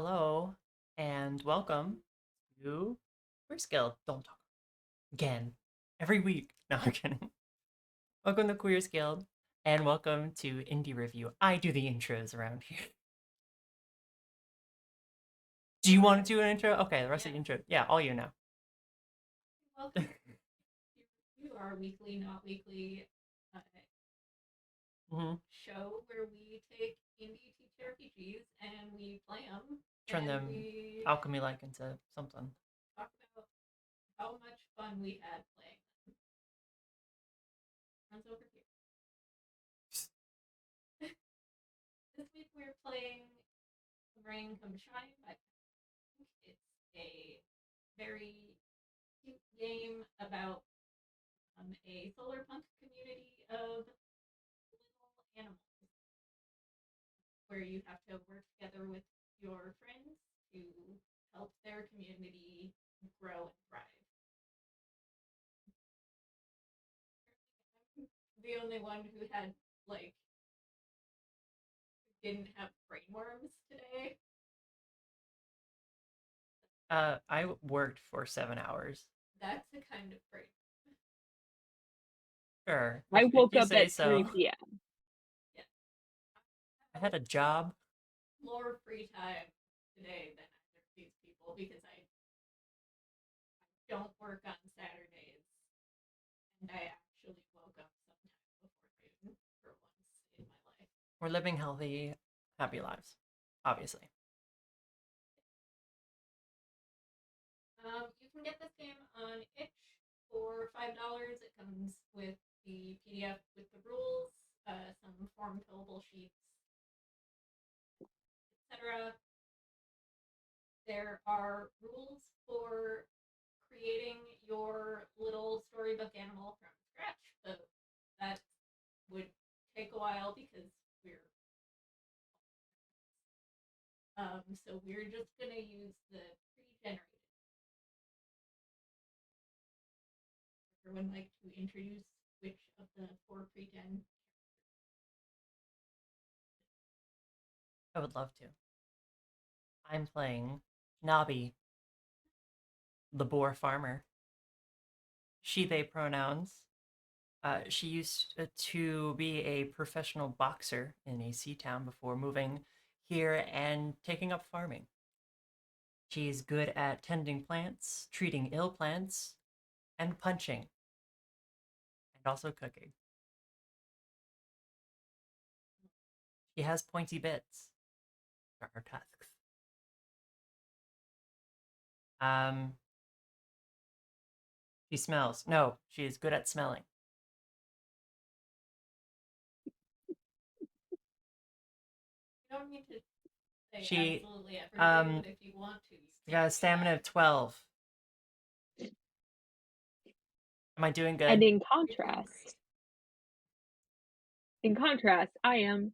Hello and welcome to Queer Guild. Don't talk again every week. No, I'm kidding. Welcome to Queer Guild and welcome to indieRevue. I do the intros around here. Do you want to do an intro? Okay, the rest of the intro. Yeah, all you know. Welcome to our weekly, not weekly hmm show where we take indie TTRPGs and we play them Turn and them we alchemy like into something. talk about how much fun we had playing them. Runs over here. This week we're playing Rain Come Shine by Pink. It's a very cute game about a solar punk community of little animals where you have to work together with your friends to help their community grow and thrive. I'm the only one who had like didn't have brain worms today. I worked for 7 hours. That's the kind of brain. Sure, I if woke you up say at so. 3 p.m. Yeah, I had a job. more free time today than either of these people because I don't work on Saturdays and I actually woke up sometime before noon for once in my life. We're living healthy, happy lives, obviously. You can get this game on itch for $5. It comes with the PDF with the rules, some form fillable sheets, etc. There are rules for creating your little storybook animal from scratch, but that would take a while because we're so we're just gonna use the pre-generated. Everyone like to introduce which of the four pre-gen. I would love to. I'm playing Nobby, the boar farmer. She, they pronouns. She used to be a professional boxer in a sea town before moving here and taking up farming. She's good at tending plants, treating ill plants, and punching, and also cooking. She has pointy bits for her tusks. Um, she smells. No, she is good at smelling. You don't need to say She absolutely everything, um but if you want to, you got a can do stamina that. of 12. Am I doing And good? You're doing great. in contrast, I am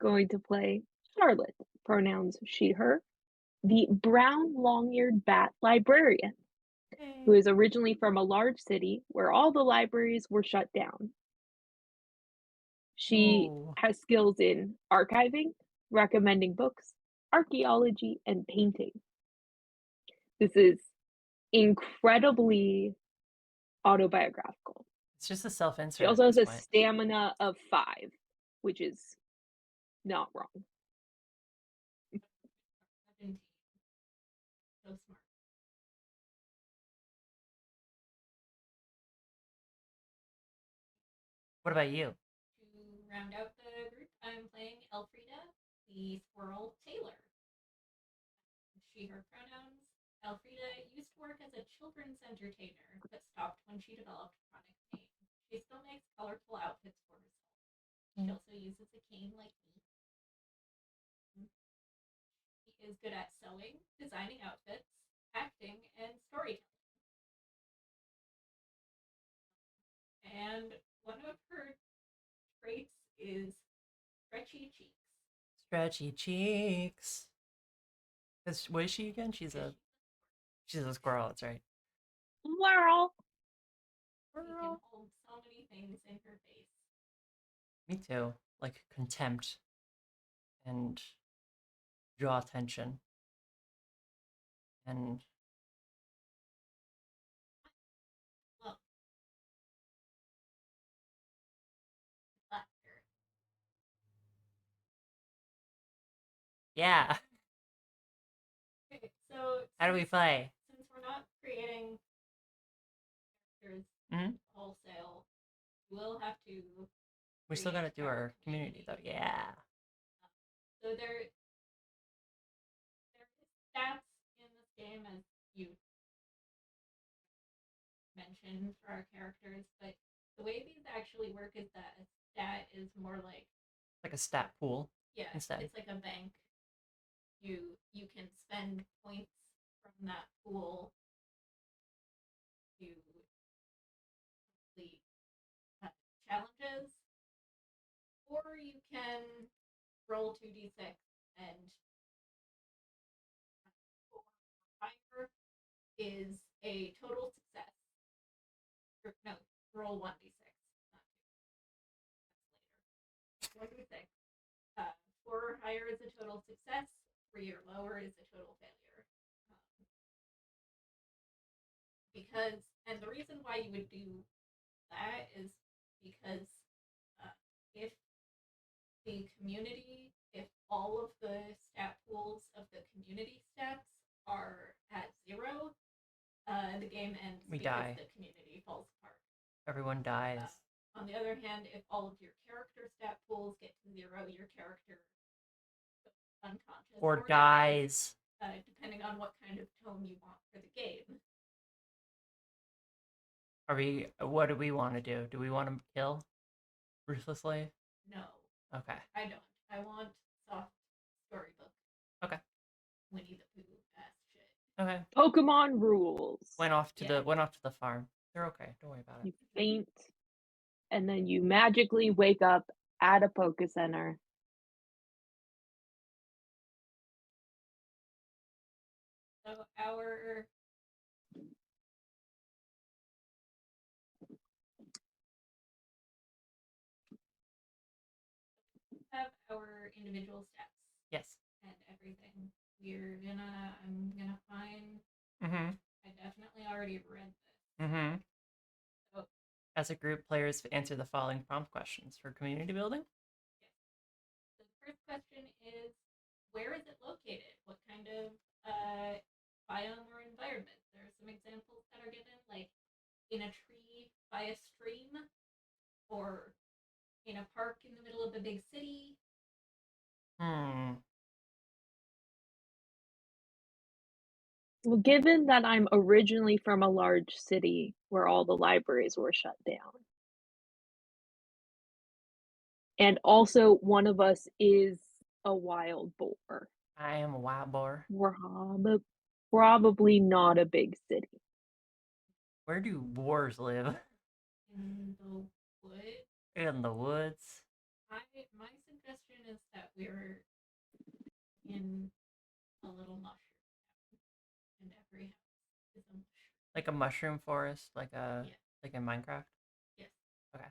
going to play Charlotte, pronouns she, her, the brown long-eared bat librarian, who Hey. is originally from a large city where all the libraries were shut down. She Ooh. has skills in archiving, recommending books, archaeology, and painting. This is incredibly autobiographical. It's just a She self-insert also at has this a point. stamina of 5, which is not wrong. 17. So smart. What about you? To round out the group, I'm playing Elfrida, the squirrel tailor. She, her pronouns. Elfrida used to work as a children's entertainer, but stopped when she developed chronic pain. She still makes colorful outfits for herself. She also uses a cane like me. She is good at sewing, designing outfits, acting, and storytelling. And one of her traits is stretchy cheeks. Stretchy cheeks. What is she again? She's a squirrel. That's right. Well, She can Squirrel. hold so many things in her face. Me too. Like contempt and draw attention. and Well, laughter. yeah. Okay, so How do we play? since we're not creating characters Mhm. wholesale, we'll have to. We still gotta create do our community though. Yeah. So there is stats in this game, as you mentioned, for our characters, but the way these actually work is that a stat is more like, Like a stat pool yeah, instead. it's like a bank. You can spend points from that pool to complete challenges, or you can roll 2d6 and higher is a total success. Or, no, roll 1d6, not 2. That's later. 1d6. 4 or higher is a total success. 3 or lower is a total failure. Because, and the reason why you would do that is because if the community, if all of the stat pools of the community stats are at 0, the game ends We because die. the community falls apart. Everyone dies. On the other hand, if all of your character stat pools get to 0, your character goes unconscious Or dies. depending on what kind of tone you want for the game. What do we want to do? Do we want to kill ruthlessly? No, Okay. I don't. I want soft storybook. Okay. Winnie the Pooh ass shit. Okay. Pokemon rules. Went off to the farm. They're okay. Don't worry about it. You faint, and then you magically wake up at a Poke Center. So our have our individual stats Yes. and everything. I'm gonna find. Mm-hmm. I definitely already read this. Mm-hmm. So, as a group, players answer the following prompt questions for community building. yes. So the first question is, where is it located? What kind of biome or environment? There are some examples that are given, like in a tree by a stream, or in a park in the middle of a big city. Well, given that I'm originally from a large city where all the libraries were shut down, and also one of us is a wild boar, I am a wild boar. probably not a big city. Where do boars live? In the woods. In the woods. My suggestion is that we're in a little mushroom town, and every house is a mushroom. Like a mushroom forest, like Yeah. like in Minecraft. Yes. Okay.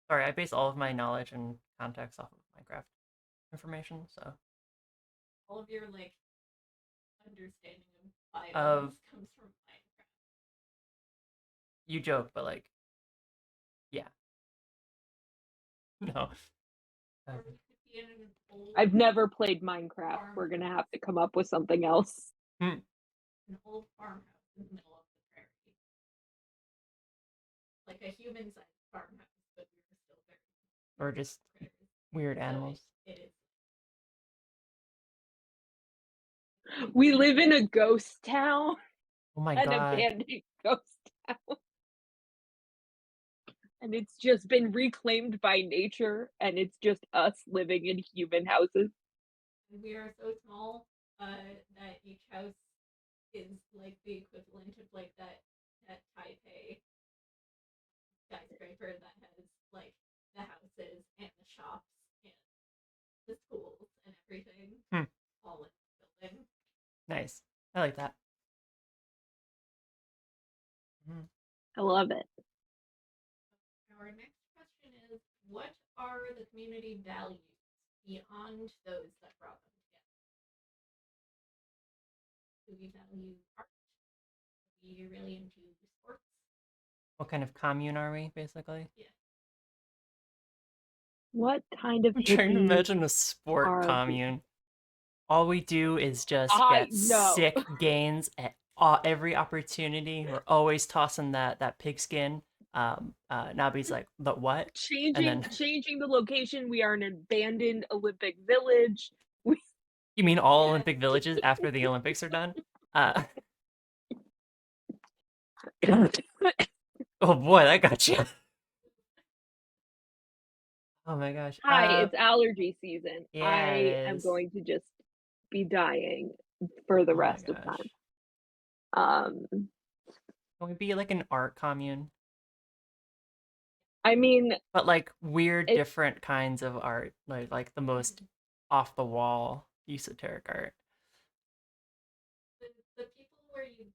Sorry, I base all of my knowledge and context off of Minecraft information, so. All of your like understanding of biomes Of- comes from Minecraft. You joke, but like, yeah. No. Or we could be in an old I've never played Minecraft. Farm. We're gonna have to come up with something else. an old farmhouse in the middle of the prairie. Like a human-sized farmhouse, but we were still very Or just prairies. weird So animals. it is. We live in a ghost town, Oh my an god. abandoned ghost town. And it's just been reclaimed by nature, and it's just us living in human houses. We are so small that each house is like the equivalent of like that Taipei skyscraper that has like the houses and the shops and the schools and everything all in the building. Nice. I like that. I love it. Our next question is, what are the community values beyond those that brought them together? Do we value art? Are we really into sports? What kind of commune are we, basically? Yeah. What kind of I'm trying to hippie imagine a sport are we? commune. All we do is just I get know. sick gains at every opportunity. We're always tossing that pigskin. Nabi's like, the what? And then, Changing the location. We are an abandoned Olympic village. We you mean all Yes. Olympic villages after the Olympics are done? Uh, oh boy, that got you. Oh my gosh. Hi, it's allergy season. Yeah, it I am is. going to just be dying for the Oh my rest of gosh. time. Um, Can we be like an art commune? I mean, But like weird, it different kinds of art, like the most off the wall, esoteric art. The people where you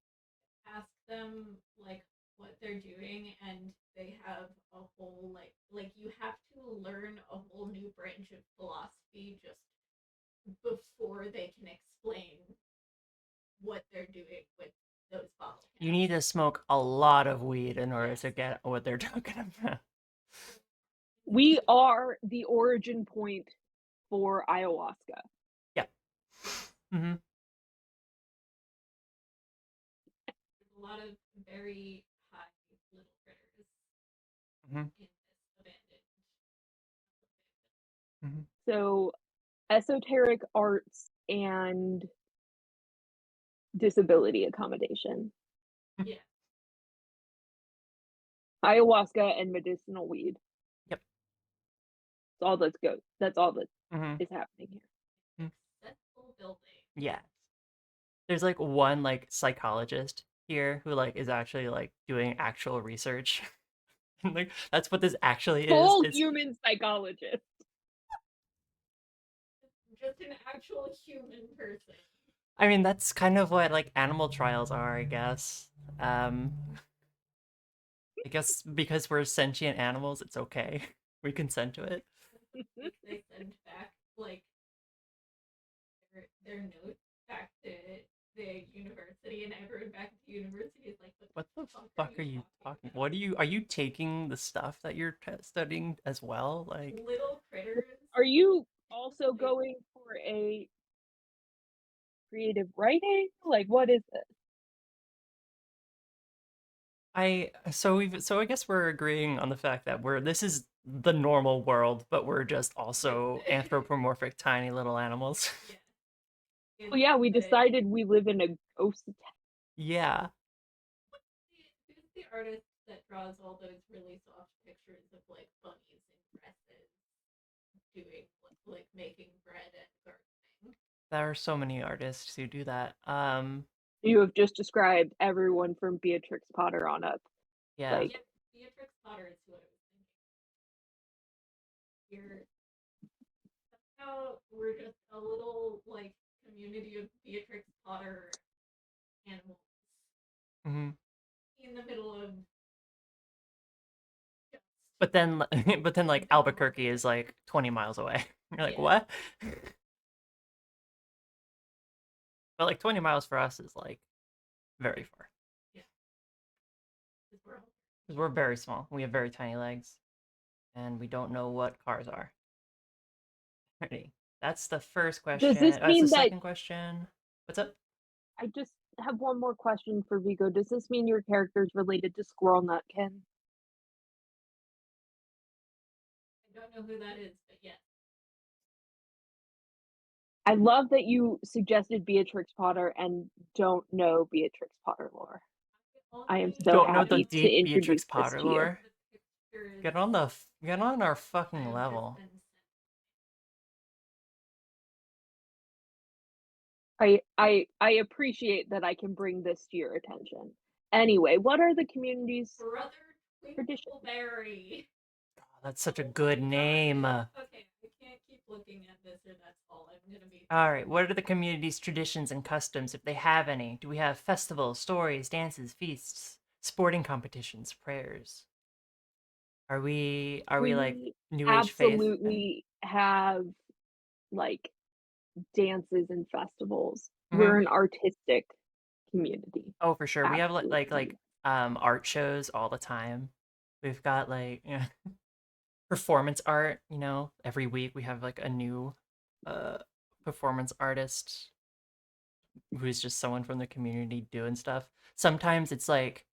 ask them like what they're doing and they have a whole like you have to learn a whole new branch of philosophy just before they can explain what they're doing with those bottle You caps. need to smoke a lot of weed in order Yes. to get what they're talking about. we are the origin point for ayahuasca. Yeah. Mm-hmm. There's a lot of very high little critters Mm-hmm. in this abandoned. Mm-hmm. So, esoteric arts and disability accommodation. Yeah. Ayahuasca and medicinal weed. Yep. That's all that's good. That's all that Mm-hmm. is happening here. Successful building. Yeah. There's like one like psychologist here who like is actually like doing actual research. Like that's what this actually is. Full It's human psychologist. Just an actual human person. I mean that's kind of what like animal trials are, I guess. Um I guess because we're sentient animals, it's okay. We consent to it. They send back like their notes back to the university, and everyone back at the university is like, What the fuck fuck are you talking talking? about? What are you taking the stuff that you're studying as well? Like Little critters. Are you also going for a creative writing? Like, what is it? I guess we're agreeing on the fact that this is the normal world, but we're just also Yes. anthropomorphic tiny little animals. Yeah. Oh yeah, we the, decided we live in a ghost town. Yeah. who's the artist that draws all those really soft pictures of like bunnies in dresses doing like making bread and gardening? There are so many artists who do that. You have just described everyone from Beatrix Potter on up. Yeah. Like, Yeah, Beatrix Potter is who I was thinking. You're somehow we're just a little like community of Beatrix Potter animals Hmm. in the middle of just But then but then like Albuquerque is like 20 miles away. You're like, yeah. "What?" But like 20 miles for us is like very far. Yeah. We're all Because we're very small. We have very tiny legs. And we don't know what cars are. Ready. That's the first does question. this That's the mean that second question. What's up? I just have one more question for Vigo. Does this mean your character is related to Squirrel Nutkin? I don't know who that is, but yes. I love that you suggested Beatrix Potter and don't know Beatrix Potter lore. I am so Don't know the happy to deep introduce Beatrix this Potter to you. lore. Get on our fucking I've just level. been I appreciate that I can bring this to your attention. Anyway, what are the community's Brother traditions? Twinkleberry. Oh, that's such a good name. All Okay, I can't keep looking at this, or that's all I'm gonna be. right, what are the community's traditions and customs, if they have any? Do we have festivals, stories, dances, feasts, sporting competitions, prayers? Are we like We New Age faith? absolutely have like dances and festivals. Mm-hmm. We're an artistic community. Oh, for sure. We have Absolutely. art shows all the time. We've got like performance art, every week we have like a new uh performance artist who's just someone from the community doing stuff. Sometimes it's like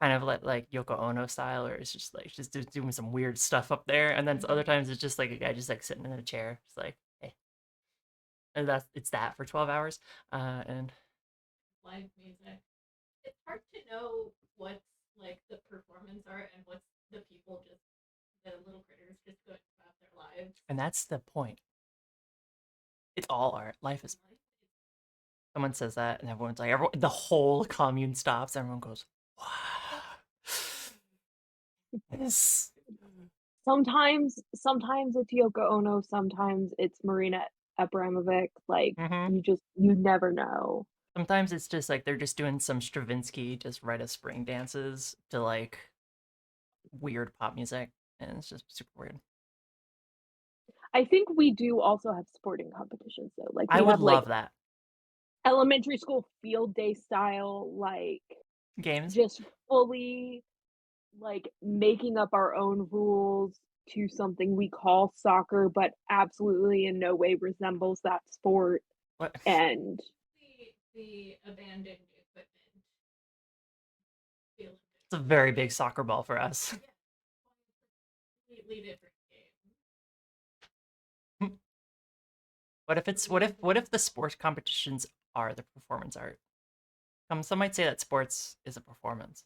kind of like Yoko Ono style, or it's just like just doing some weird stuff up there, and then other times it's just like a guy just like sitting in a chair, just like hey, and it's that for 12 hours, and Live music. It's hard to know what's like the performance art and what's the people just the little critters just going about their lives. that's the point. It's all art. Life is. Someone says that, and everyone's like, the whole commune stops. Everyone goes, "Wow, yes." Sometimes it's Yoko Ono, sometimes it's Marina Abramovic, like, Hmm. you never know. Sometimes it's just like they're just doing some Stravinsky, just Rite of Spring dances to like weird pop music, and it's just super weird. I think we do also have sporting competitions, though, like, I we would have, like, love that. elementary school field day style, like, Games. just fully, like, making up our own rules to something we call soccer, but absolutely in no way resembles that sport, What? and The abandoned equipment feeling It's a very big soccer ball for us. yeah, completely different game. What if the sports competitions are the performance art? Some might say that sports is a performance.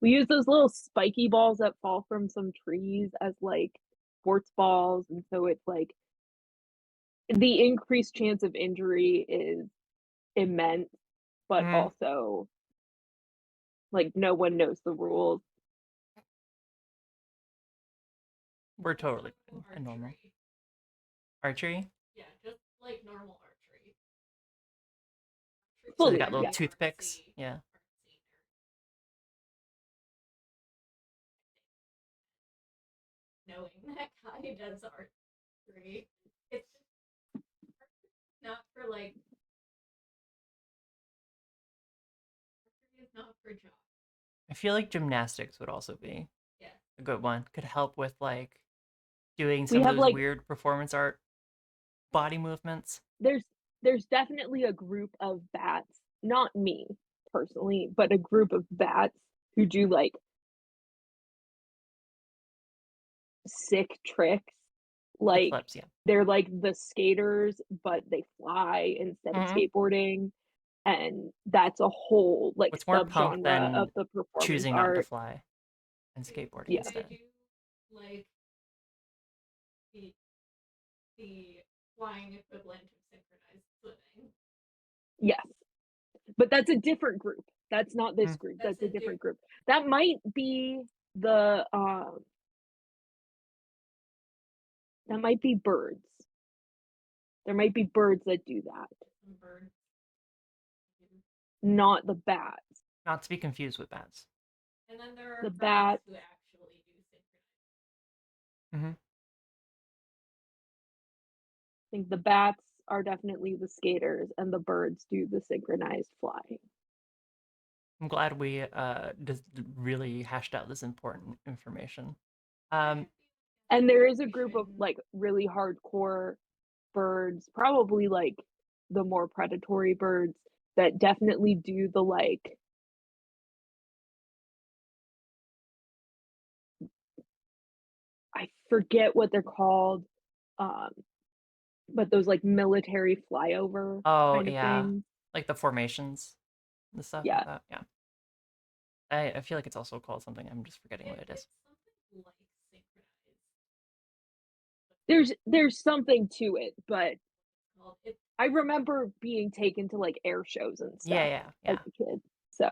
we use those little spiky balls that fall from some trees as, like, sports balls, and so it's, like, the increased chance of injury is immense, but Hmm. also, like, no one knows the rules. We're Also totally in normal archery. archery. Yeah, just like normal archery. So they Fully, got little yeah. Very toothpicks. Yeah. artsy knowing that guy does archery. It's not for like archery is not for jobs. I feel like gymnastics would also be Yeah. a good one. Could help with like doing We some of have, those like weird performance art body movements. there's there's definitely a group of bats, not me personally, but a group of bats who do, like, sick tricks. The Like, flips, yeah. they're like the skaters, but they fly instead of Hmm. skateboarding, and that's a whole, like, What's more punk subgenre of than the performance choosing not to art. fly and skateboarding Yeah. They instead? do like the the flying equivalent of synchronized swimming. Yes. But that's a different group. That's not this Mm. group, That's that's a a different group. That might be the, that might be birds. There might be birds that do that, different bird. not the bats. Not to be confused with bats. And then there are The frogs bats who actually do synchronized. Hmm. I think the bats are definitely the skaters, and the birds do the synchronized flying. I'm glad we just really hashed out this important information. I Um, And there is a group of, feel like, really hardcore birds, probably, like, the more predatory birds that definitely do the, like, I forget what they're called, um, but those, like, military flyover oh kind of yeah, things. like the formations, the stuff like Yeah. that. Yeah, I feel like it's also called something. I'm just forgetting what it is. it's something like synchronized. There's something to it, but Called it's I remember being taken to, like, air shows and Yeah, stuff yeah, as yeah. a kid, so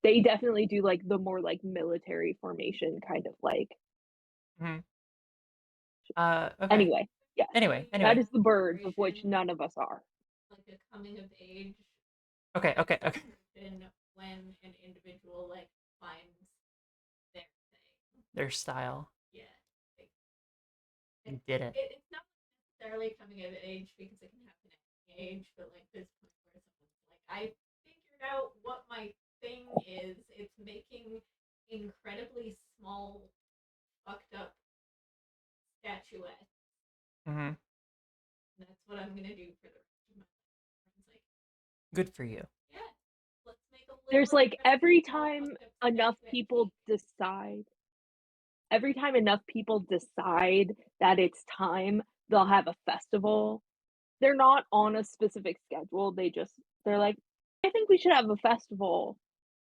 they definitely do, like, the more, like, military formation kind of, like Hmm. Okay. anyway, yes, Anyway, that anyway. is the birds of which celebration, none of us are. like a coming of age Okay, like okay, okay. celebration when an individual like finds their thing. Their style. Yeah. Like, You did it. it's not necessarily coming of age because it can happen at any age, but like this point where someone's like, I out what my thing is. It's making incredibly small, fucked up statuettes. Mm-hmm. That's what I'm gonna do for the rest of my life. It's like, Good for you. yeah, let's make a There's little like every small, time fucked up enough statuette people cake. decide, every time enough people decide that it's time, they'll have a festival. They're not on a specific schedule. They're like, I think we should have a festival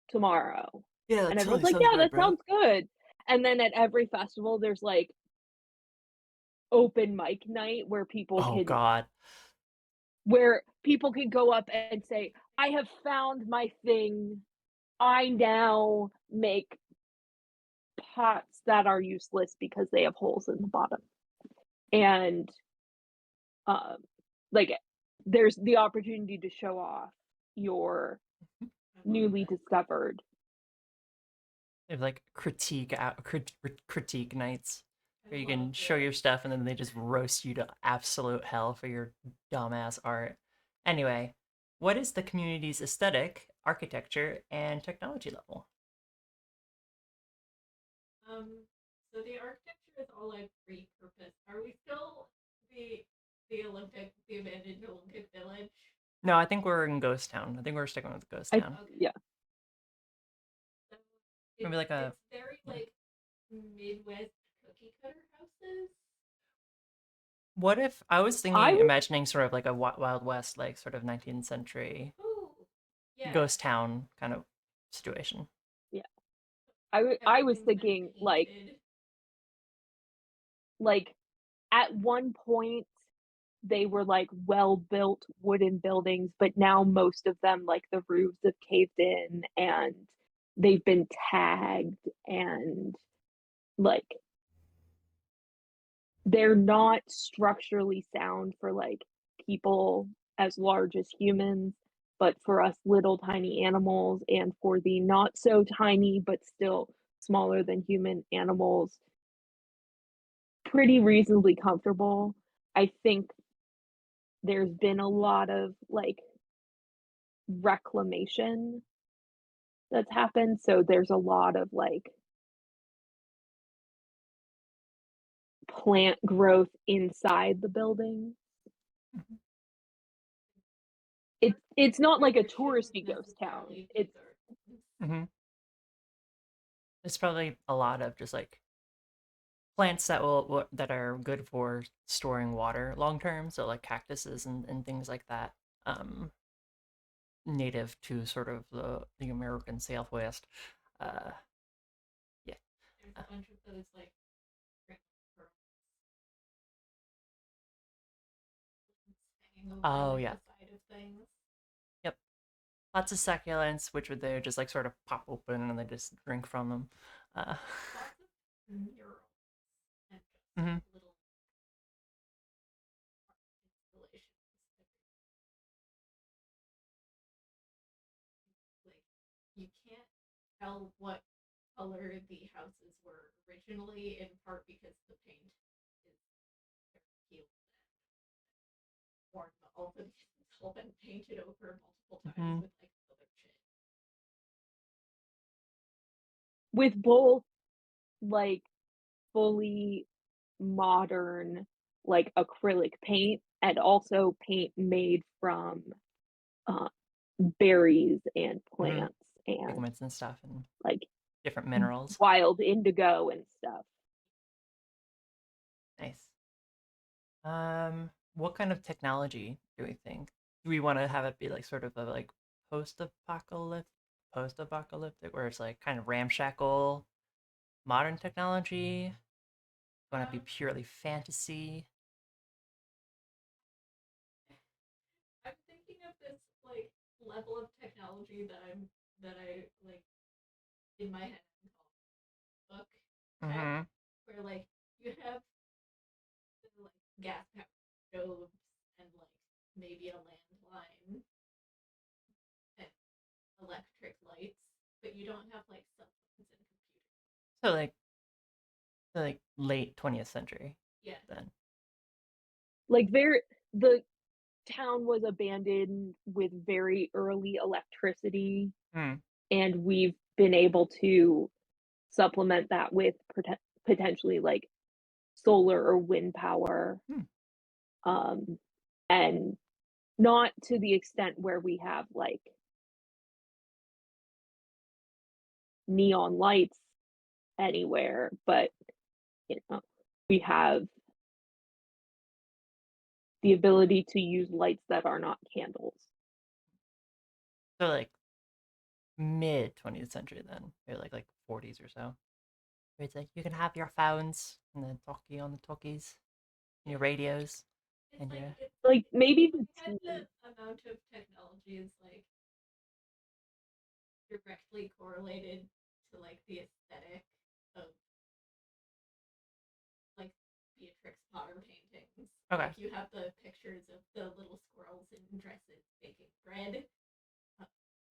tomorrow. Yeah, that And everyone's totally like, sounds yeah, right, that bro. sounds good. And then at every festival, there's like open mic night Oh God. where people can go up and say, I have found my thing. I now make pots that are useless because they have holes in the bottom. And um, like there's the opportunity to show off your newly discovered. They have like critique nights where you can love show it. your stuff and then they just roast you to absolute hell for your dumbass art. Anyway, what is the community's aesthetic, architecture, and technology level? So the architecture is all like repurposed. Are we still the abandoned Olympic Village? No, I think we're in Ghost Town. I think we're sticking with Ghost I Town. Okay. yeah. So Maybe like a it's very yeah. like Midwest cookie cutter houses. What if I was I thinking, would imagining sort of like a Wild West, like sort of 19th century Ooh, yeah. ghost town kind of situation. yeah. I was Everything's been thinking painted. like at one point they were like well built wooden buildings, but now most of them like the roofs have caved in and they've been tagged and like they're not structurally sound for like people as large as humans, but for us little tiny animals and for the not so tiny but still smaller than human animals, pretty reasonably comfortable. I think there's been a lot of like reclamation that's happened. So there's a lot of like plant growth inside the building. Mm-hmm. It's not Where like a there shouldn't touristy ghost town. necessarily be It's gardens. Mm-hmm. There's probably a lot of just like plants that that are good for storing water long term, so like cactuses and things like that. Um, native to sort of the American Southwest. Uh, yeah. There's a bunch of those like hanging over Oh like yeah. the side of things. Yep. Lots of succulents, which would they just like sort of pop open and they just drink from them. Lots of murals and just Mhm. little installations. Like you can't tell what color the houses were originally, in part because the paint is peeled and worn, but also because it's all been painted over multiple times Mhm. with like other shit. with both like fully modern like acrylic paint and also paint made from uh, berries and Mhm. plants and Pigments and stuff and like different minerals. wild indigo and stuff. Nice. What kind of technology do we think? Do we want to have it be like sort of a like post-apocalyptic, post-apocalyptic, where it's like kind of ramshackle modern technology? Want to be Um, purely fantasy? I'm thinking of this like level of technology that I like in my head call book tech, Mm-hmm. where like you have the, like gas powered stoves and like maybe a landline and electric lights, but you don't have like cell phones and computers. So like late 20th century Yeah. then. Like the town was abandoned with very early electricity, Hmm. and we've been able to supplement that with potentially like solar or wind power. Hmm. Um, and not to the extent where we have like neon lights anywhere, but we have the ability to use lights that are not candles. So like mid 20th century then, or like 40s or so. Where it's like you can have your phones and the talkie on the talkies, and your radios, It's and like your it's Like maybe we the had the amount of technology is like directly correlated to like the aesthetic of like Beatrix Potter paintings. Okay. Like you have the pictures of the little squirrels in dresses baking bread,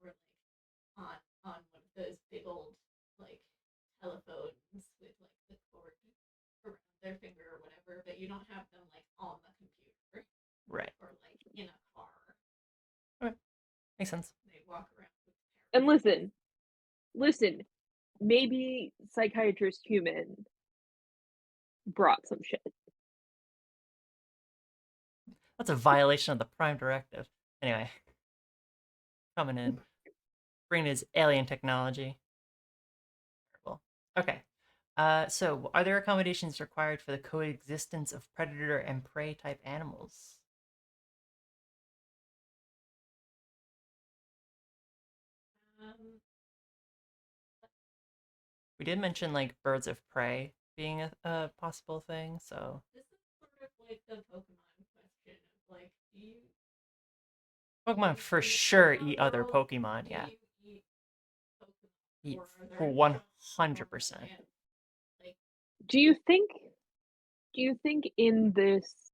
or like on one of those big old like telephones with like the cord around their finger or whatever, but you don't have them like on the computer right. or like in a car. Okay. Makes sense. They walk around with and parrots. listen, maybe psychiatrist human brought some shit. That's a violation of the Prime Directive. Anyway, coming in, bringing his alien technology. Terrible. Okay. So are there accommodations required for the coexistence of predator and prey type animals? Um, We did mention like birds of prey being a possible thing, so this is sort of like the Pokemon question of like, do you Pokemon in, for in the sure Pokemon eat other world, Pokemon, do yeah. you eat Pokemon Eat or are for there just normal 100%. animals? Like, Do you think in this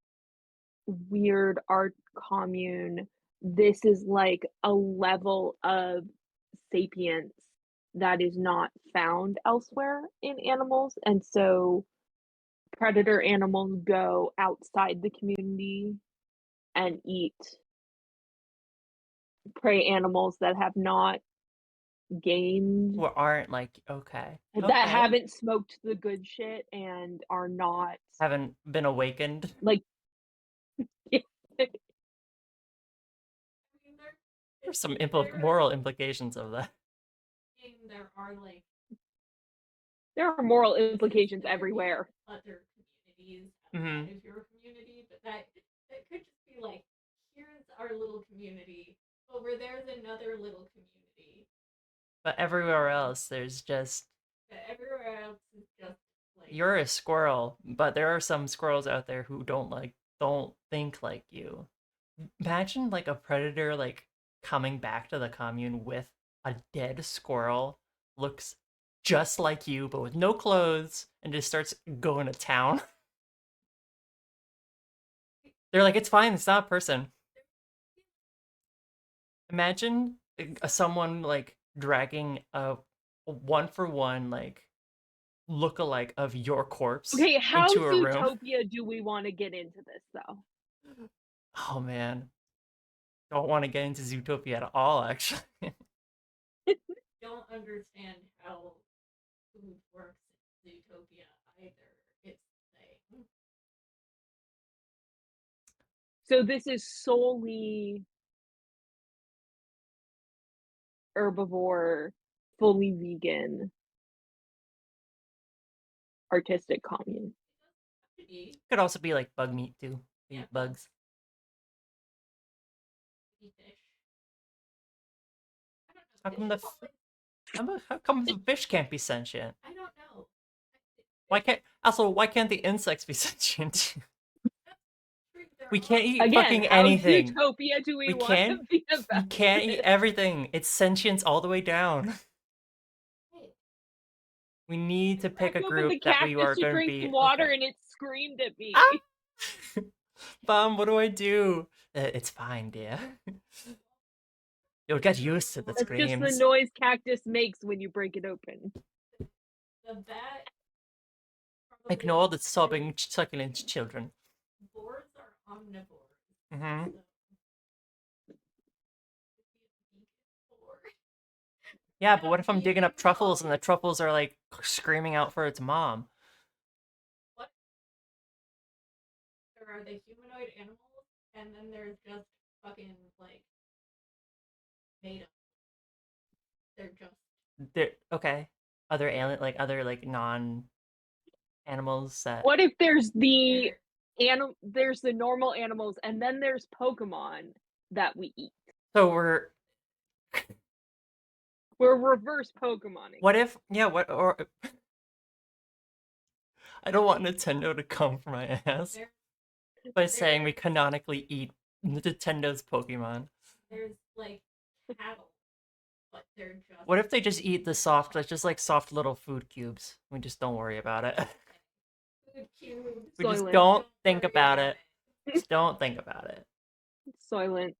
weird art commune this is like a level of sapience that is not found elsewhere in animals, and so predator animals go outside the community and eat prey animals that have not gained, Who aren't like, okay, that okay, haven't smoked the good shit and are not haven't been awakened. like I mean, there There's some there moral implications of that. there are like there are moral places implications there in everywhere. other communities Mm-hmm. outside of your community, but that could just be like, here's our little community. Over there's another little community. But everywhere else, there's just But everywhere else is just like you're a squirrel, but there are some squirrels out there who don't think like you. Imagine like a predator like coming back to the commune with a dead squirrel, looks just like you but with no clothes and just starts going to town. They're like, it's fine, it's not a person. Imagine someone like dragging a one for one like look-alike of your corpse Okay, how into a room. Zootopia do we want to get into this though? Oh man, don't want to get into Zootopia at all, actually. don't understand how food works in Zootopia either. It's like So this is solely herbivore, fully vegan, artistic commune. Could also be like bug meat too. They yeah, eat bugs. fish. I don't know. How come Fish are like, how come the fish can't be sentient? I don't know. Why can't the insects be sentient? There We are can't eat Again, fucking how anything. Zootopia do we want to be We about can't eat this? everything. It's sentience all the way down. Hey, We need to pick Cracked a open the group that we cactus are to going to drink be some water okay. and it screamed at me. Ah! Mom, what do I do? It's fine, dear. You'll get used to the That's just the screams. noise cactus makes when you break it open. the bat probably Ignore the sobbing, succulent children. boars are omnivores. Mm-hmm. So Yeah, What but what if I'm do digging up you truffles call and the truffles are like screaming out for its mom? what? There are the humanoid animals, and then there's just fucking like made up. They're just There, okay. Other alien, like other like non animals that. What if there's the they're there's the normal animals and then there's Pokemon that we eat? So we're. We're reverse Pokemoning. What if? Yeah. What or. I don't want Nintendo to come for my ass they're by they're saying we canonically eat Nintendo's Pokemon. there's like cattle, but they're just What if they just eat the soft, like just like soft little food cubes? We just don't worry about it. food cubes. We just Soylent. don't think worry about it. Just don't think about it. Soylent.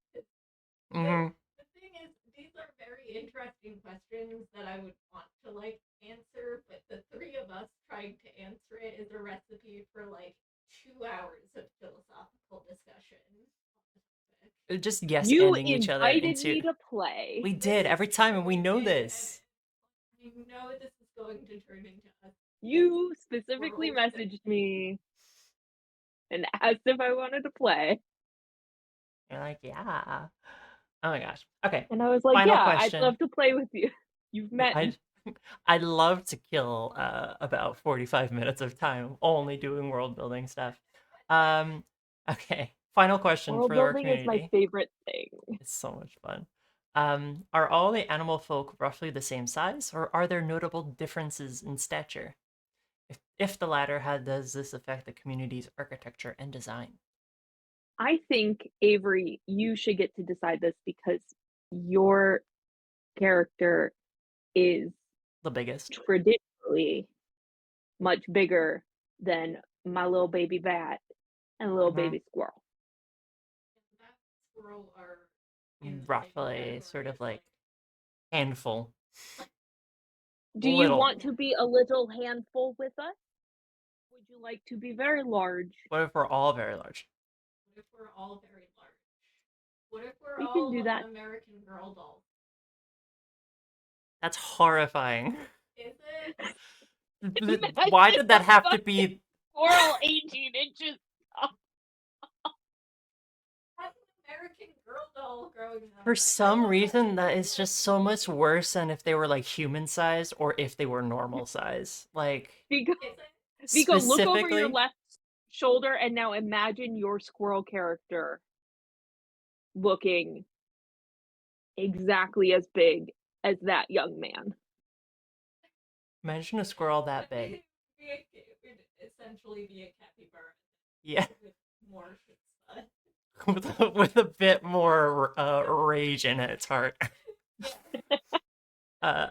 Hmm. The thing is, these are very interesting questions that I would want to like answer, but the three of us trying to answer it is a recipe for like 2 hours of philosophical discussion on the topic. Just yes You ending each other invited into. me to play. We did every time, and we know did, this. and you know this is going to turn into us. You specifically World messaged me and asked if I wanted to play. You're like, yeah. Oh my gosh. Okay. And I was like, Final yeah, I'd question. love to play with you. You've met me. I'd love to kill about 45 minutes of time only doing world building stuff. Okay. Final question World for our building is my community. favorite thing. It's so much fun. Are all the animal folk roughly the same size, or are there notable differences in stature? If the latter, how does this affect the community's architecture and design? I think, Avery, you should get to decide this because your character is The biggest? traditionally much bigger than my little baby bat and little Hmm. baby squirrel. That squirrel are in the same Roughly, sort category of as like handful. Do you Little. want to be a little handful with us? Would you like to be very large? What if we're all very large? what if we're all very large? What if we're We can do all that. American Girl dolls? That's horrifying. Is it? Why did that have to Fucking be? squirrel 18 inches tall. That's an American Girl doll growing up. For some reason, that is just so much worse than if they were like human size or if they were normal size. Like, Vigo, Is it? Vigo, look over your specifically, left shoulder and now imagine your squirrel character looking exactly as big as that young man. imagine a squirrel that big. It would essentially be a capybara. Yeah. With more chutzpah. with a bit more rage in its heart. uh,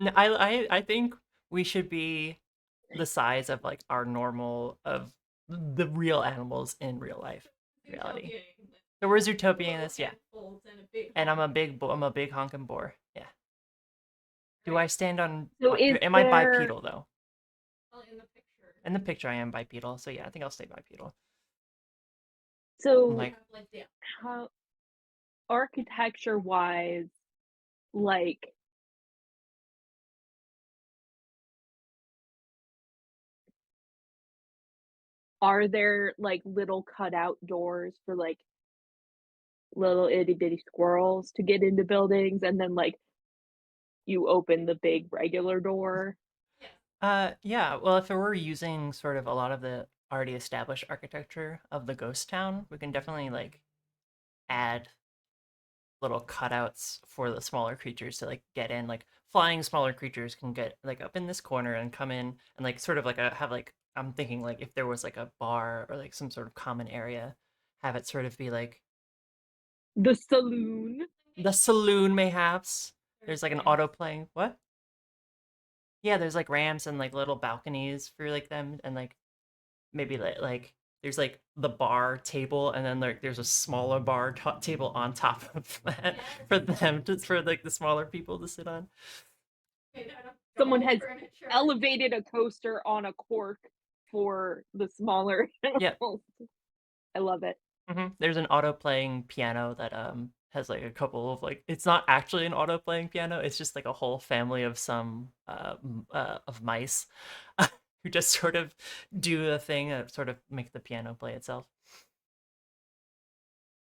no, I think we should be the size of like our normal of the real animals in real life reality. Utopian. So we're Zootopia in this, yeah. Handfuls and a big And I'm a honk. big honking boar. Yeah. Do I stand on? So is Am I there bipedal though? Well, in the picture. In the picture, I am bipedal. So yeah, I think I'll stay bipedal. so Like, Like yeah. how architecture wise, like are there like little cutout doors for like little itty bitty squirrels to get into buildings and then like you open the big regular door? Yeah. yeah. Well, if we're using sort of a lot of the already established architecture of the ghost town, we can definitely like add little cutouts for the smaller creatures to like get in. Like flying smaller creatures can get like up in this corner and come in and like sort of like have like I'm thinking like if there was like a bar or like some sort of common area, have it sort of be like The saloon. the saloon mayhaps. There's like an auto playing what? Yeah, there's like ramps and like little balconies for like them and like maybe like there's like the bar table and then like there's a smaller bar table on top of that for them just for like the smaller people to sit on. Someone Doll has furniture. elevated a coaster on a cork for the smaller Yeah. animals. I love it. There's an auto playing piano that has like a couple of like it's not actually an auto playing piano. It's just like a whole family of some of mice who just sort of do a thing that sort of make the piano play itself.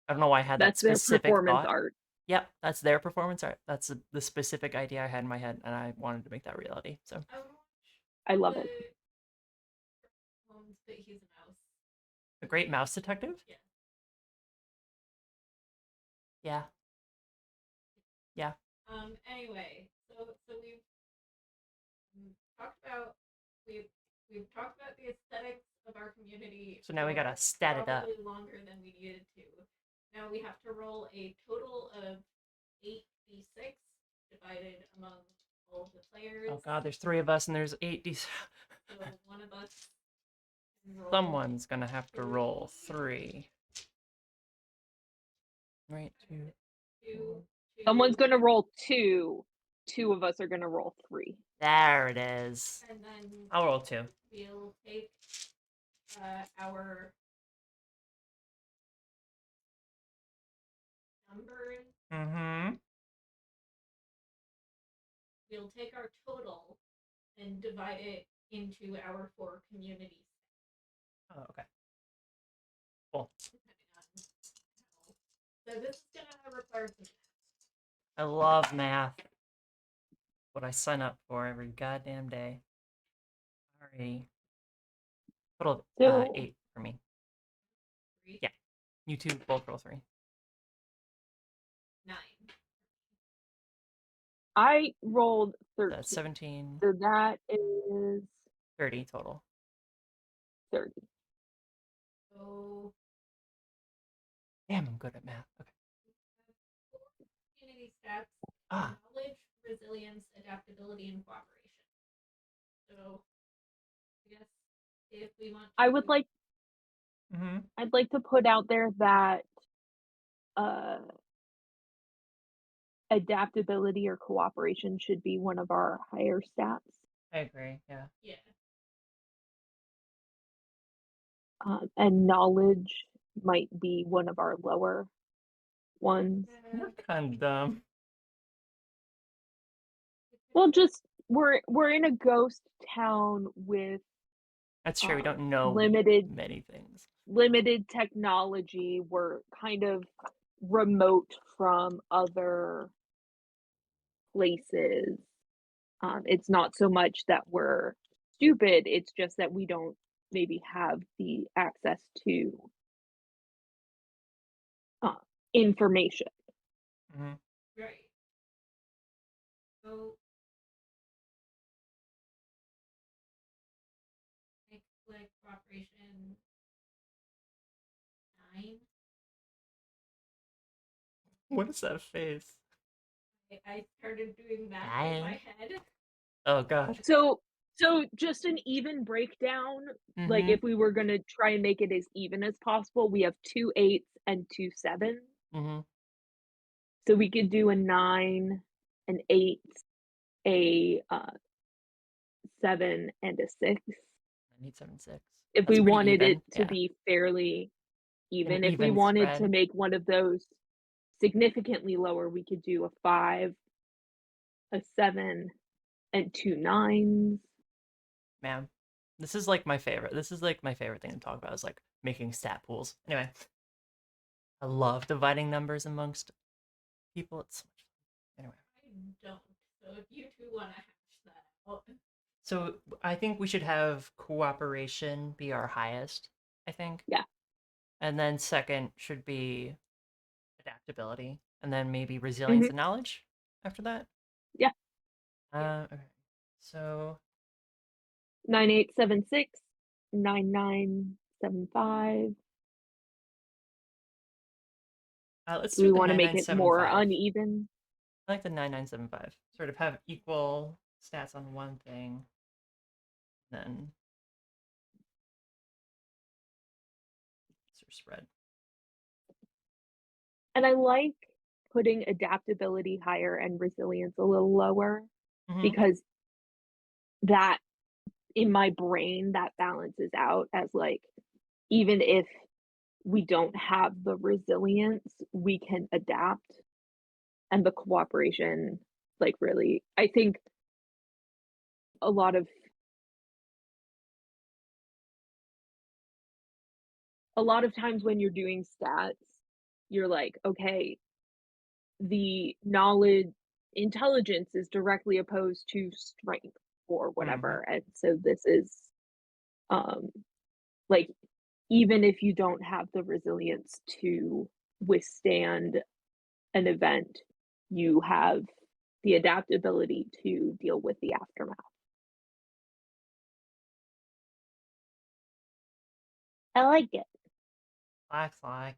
I don't know why I had that That's their specific performance thought. art. Yep, that's their performance art. That's the specific idea I had in my head, and I wanted to make that reality. So I would watch I love the it. ones that he's a mouse. a great mouse detective. Yeah. Yeah, yeah. Anyway, so we've talked about we've talked about the aesthetics of our community. So now we gotta stat it up. Probably longer than we needed to. Now we have to roll a total of 8d6 divided among all of the players. Oh god, there's 3 of us and there's 8 d. So one of us can roll Someone's gonna have to roll 3. Right, 2. two. Someone's gonna roll 2. 2 of us are gonna roll 3. There it is. And then I'll roll 2. we'll take our numbers. Mm-hmm. We'll take our total and divide it into our 4 communities. Oh, okay. Cool. So this is gonna require some math. I love math. What I sign up for every goddamn day. Alrighty. Total So 8 for me. 3, Yeah. You two both roll 3. 9. I rolled 13. That's 17. So that is 30 total. 30. So Damn, I'm good at math. Okay. community stats: Ah. knowledge, resilience, adaptability, and cooperation. So I guess if we want, I would like. Mm-hmm. I'd like to put out there that adaptability or cooperation should be one of our higher stats. I agree. Yeah. yeah, And knowledge might be one of our lower ones. You're kind of dumb. Well, just we're in a ghost town with That's true. We don't know limited many things. limited technology. We're kind of remote from other places. It's not so much that we're stupid, it's just that we don't maybe have the access to information. Mm-hmm. right. So make like cooperation 9. What is that face? I started doing that in my head. Oh god. So just an even breakdown, like Mm-hmm. if we were gonna try and make it as even as possible, we have 2 8s and 2 7s. Mm-hmm. So we could do a 9, an 8, a 7, and a 6. I need 7 6. If That's we pretty wanted even. it to Yeah. be fairly even. If we even wanted to spread. make one of those significantly lower, we could do a 5, a 7, and 2 9s. Man, this is like my favorite. This is like my favorite thing to talk about is like making stat pools. Anyway, I love dividing numbers amongst people. It's so much fun. Anyway. I don't. So if you two want to hash that out. So I think we should have cooperation be our highest, I think. Yeah. And then second should be adaptability. And then maybe resilience and knowledge after that. Yeah. Okay. So 9 8 7 6, 9 9 7 5. let's Do do we the want to make it more 9975. uneven? I like the 9975. Sort of have equal stats on one thing. Then sort of spread. And I like putting adaptability higher and resilience a little lower because that in my brain that balances out as like even if we don't have the resilience, we can adapt, and the cooperation, like, really I think a lot of times when you're doing stats, you're like, "Okay, the knowledge intelligence is directly opposed to strength," or Hmm. whatever, and so this is, um, like, even if you don't have the resilience to withstand an event, you have the adaptability to deal with the aftermath. I like it. Lacks like.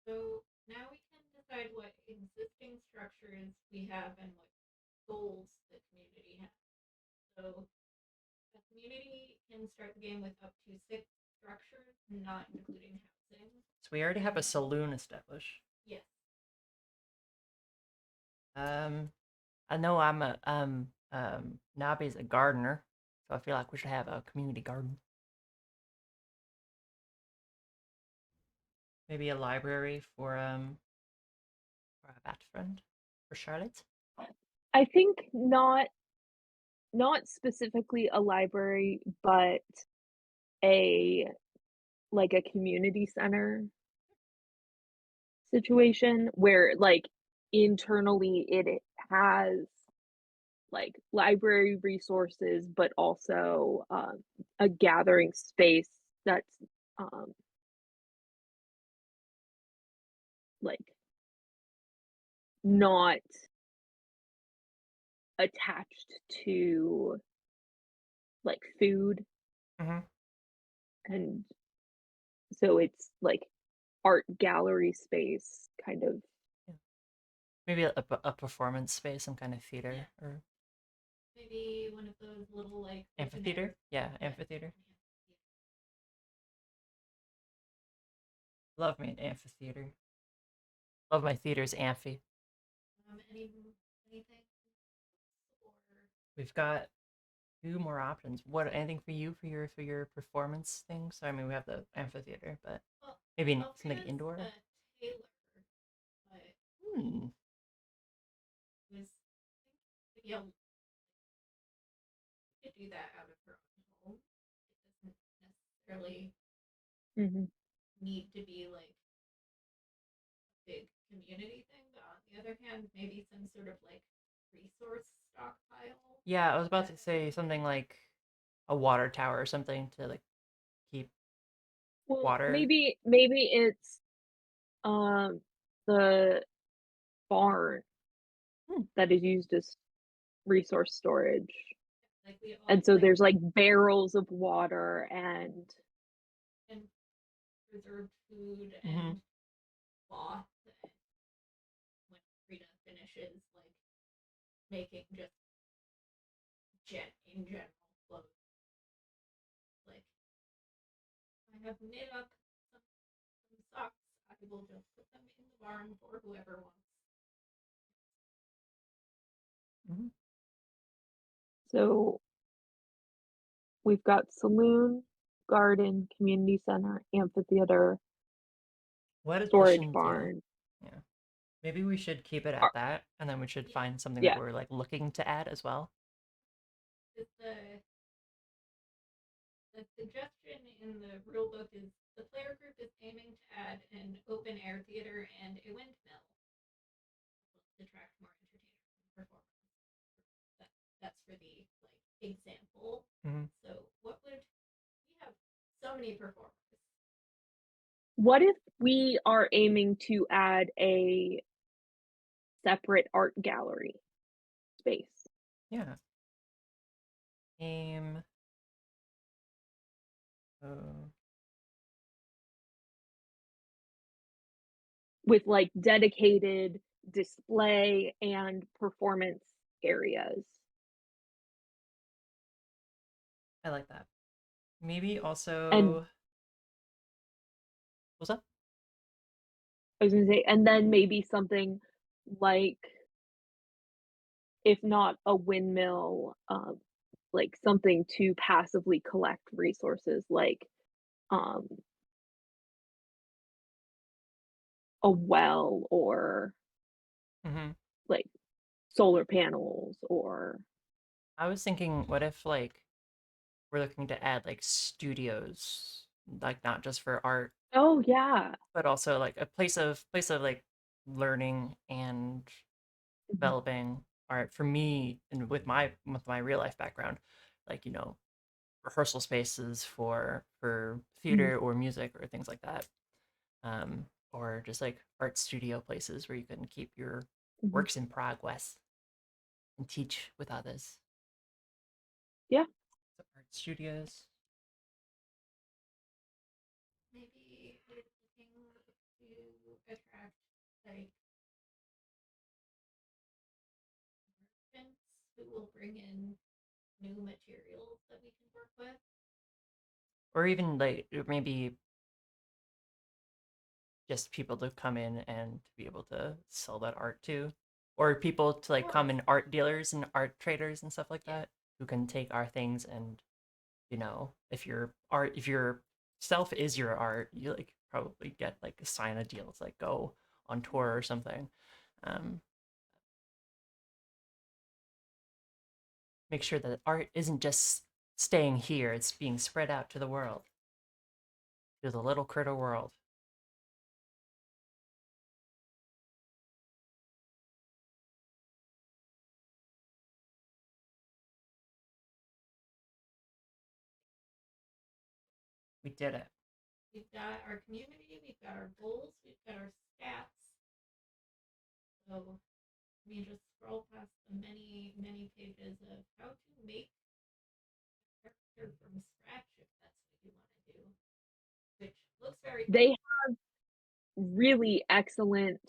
So now we can decide what existing structures we have and what goals the community has. So the community can start the game with up to 6 structures, not including housing. So we already have a And saloon established. yes, Um, I know I'm a Nabi's a gardener, so I feel like we should have a community garden. Maybe a library for a bat friend for Charlotte. I think not specifically a library, but a like a community center situation where like internally it has like library resources, but also a gathering space that's um, like not attached to like food, Hmm. and so it's like art gallery space kind of. Yeah. Maybe a performance space, some kind of yeah, theater or maybe one of those little like open amphitheater. air. Yeah, Yeah, amphitheater. Love me an amphitheater. Love my theaters amphi. Anything or We've got two more options. What anything for you for your performance things? So, I mean, we have the amphitheater, but well, maybe something Alfreda's indoor. a tailor, but Hmm. was maybe able to do that out of her own home. It doesn't necessarily Mhm. need to be like big community thing, but on the other hand, maybe some sort of like resource stockpile Yeah, I was about that to say something like a water tower or something to like keep Well, water. maybe it's the barn Hmm. that is used as resource storage. like we And all so like there's like barrels of water and and preserved food Hmm. and cloth and when Frida finishes like making just in general clothes. Like I have knit up some socks, I will just put them in the barn for whoever wants. Hmm. so we've got saloon, garden, community center, amphitheater, What storage additions? Yeah, barn. yeah. Maybe we should keep it at Ar- that, and then we should Yeah, find something that Yeah. we're like looking to add as well. because the suggestion in the rule book is the player group is aiming to add an open air theater and a windmill to attract more entertainers and performers. That, that's for the like example. Hmm. So what would we have so many performers? What if we are aiming to add a separate art gallery space Yeah. Aim. Uh, with like dedicated display and performance areas? I like that. Maybe And also. What's up? I was gonna say, and then maybe something like, if not a windmill, like something to passively collect resources, like um, a well or Hmm. like solar panels or I was thinking, what if like we're looking to add like studios, like not just for art, oh yeah. but also like a place of like learning and Mhm, developing art for me and with my real life background, like rehearsal spaces for mhm, theater or music or things like that, or just like art studio places where you can keep your mhm. works in progress and teach with others. Yeah, So art studios. Maybe we're looking to attract like merchants who will bring in new materials that we can work with. Or even like maybe just people to come in and to be able to sell that art to, or people to like come Or in, art dealers and art traders and stuff like yeah, that, who can take our things. And if your self is your art, you like probably get like sign a deal to like go on tour or something. um Make sure that art isn't just staying here, it's being spread out to the world, to the little critter world. We did it. we've got our community, we've got our goals, we've got our stats. So we just scroll past the many, many pages of how to make a character from scratch if that's what you want to do, which looks very fun. they really excellent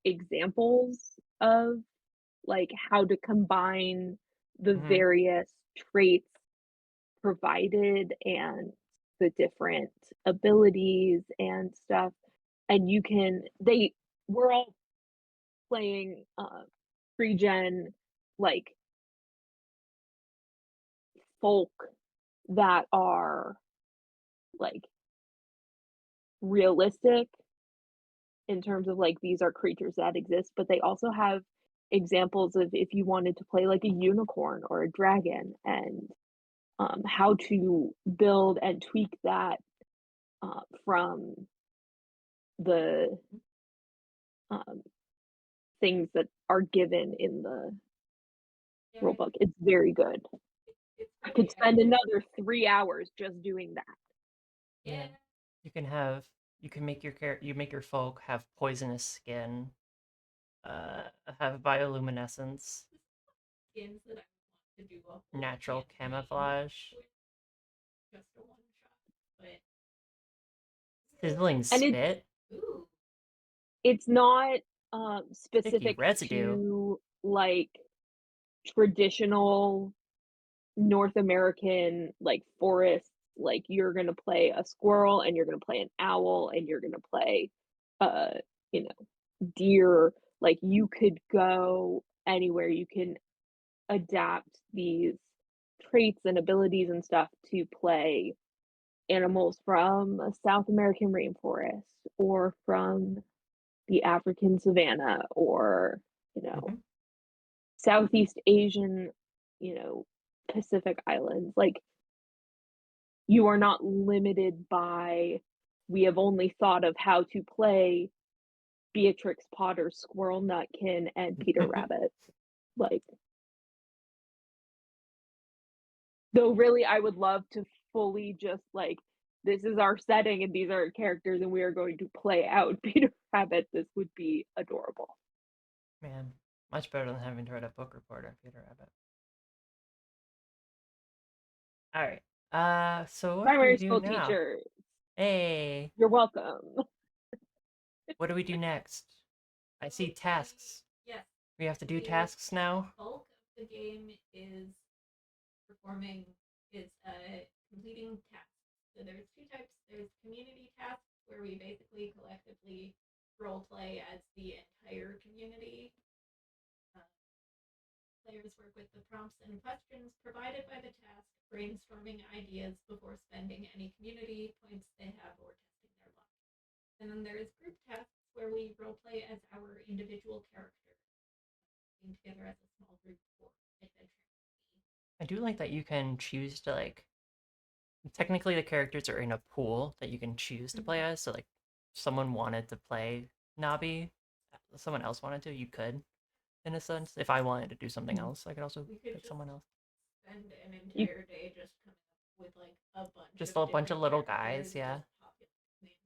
examples of like how to combine the Hmm. various traits provided and the different abilities and stuff. And you can they we're all playing pre-gen like folk that are like realistic in terms of like these are creatures that exist, but they also have examples of if you wanted to play like a unicorn or a dragon and how to build and tweak that from the um, things that are given in the Yeah, rule book. It's very good. it's I really could spend excellent. another 3 hours just doing that. Yeah, Yeah. You can have you can make your you make your folk have poisonous skin, uh have bioluminescence, skins that I want to do a whole natural campaign camouflage, with just a one shot. But sizzling And spit, ooh, it's not sticky specific residue. to like traditional North American like forests. Like you're gonna play a squirrel and you're gonna play an owl and you're gonna play uh you know deer. Like you could go anywhere. You can adapt these traits and abilities and stuff to play animals from a South American rainforest or from the African savanna or, you know, Hmm. Southeast Asian, Pacific Islands. Like you are not limited by we have only thought of how to play Beatrix Potter, Squirrel Nutkin, and Peter Rabbit. Like, though really I would love to fully just like this is our setting and these are our characters and we are going to play out Peter Rabbit. This would be adorable. Man, much better than having to write a book report on Peter Rabbit. All right. So what do we Primary do school now? teacher, Hey, you're welcome. what do we do next? I so see tasks. yes, We have to do the tasks now. bulk of the game is performing is completing tasks. So there's two types. There's community tasks where we basically collectively role play as the entire community. Uh, Players work with the prompts and questions provided by the task, brainstorming ideas before spending any community points they have or testing their luck. And then there is group tasks where we roleplay as our individual characters, being together as a small group for adventure. I do like that you can choose to like. Technically, the characters are in a pool that you can choose to play as. So, like, if someone wanted to play Nabi, someone else wanted to, you could, in a sense. If I wanted to do something else, I could also We could pick someone else. spend an entire day just coming up with like a bunch Just of a bunch of different little characters, guys, yeah. just populating the entire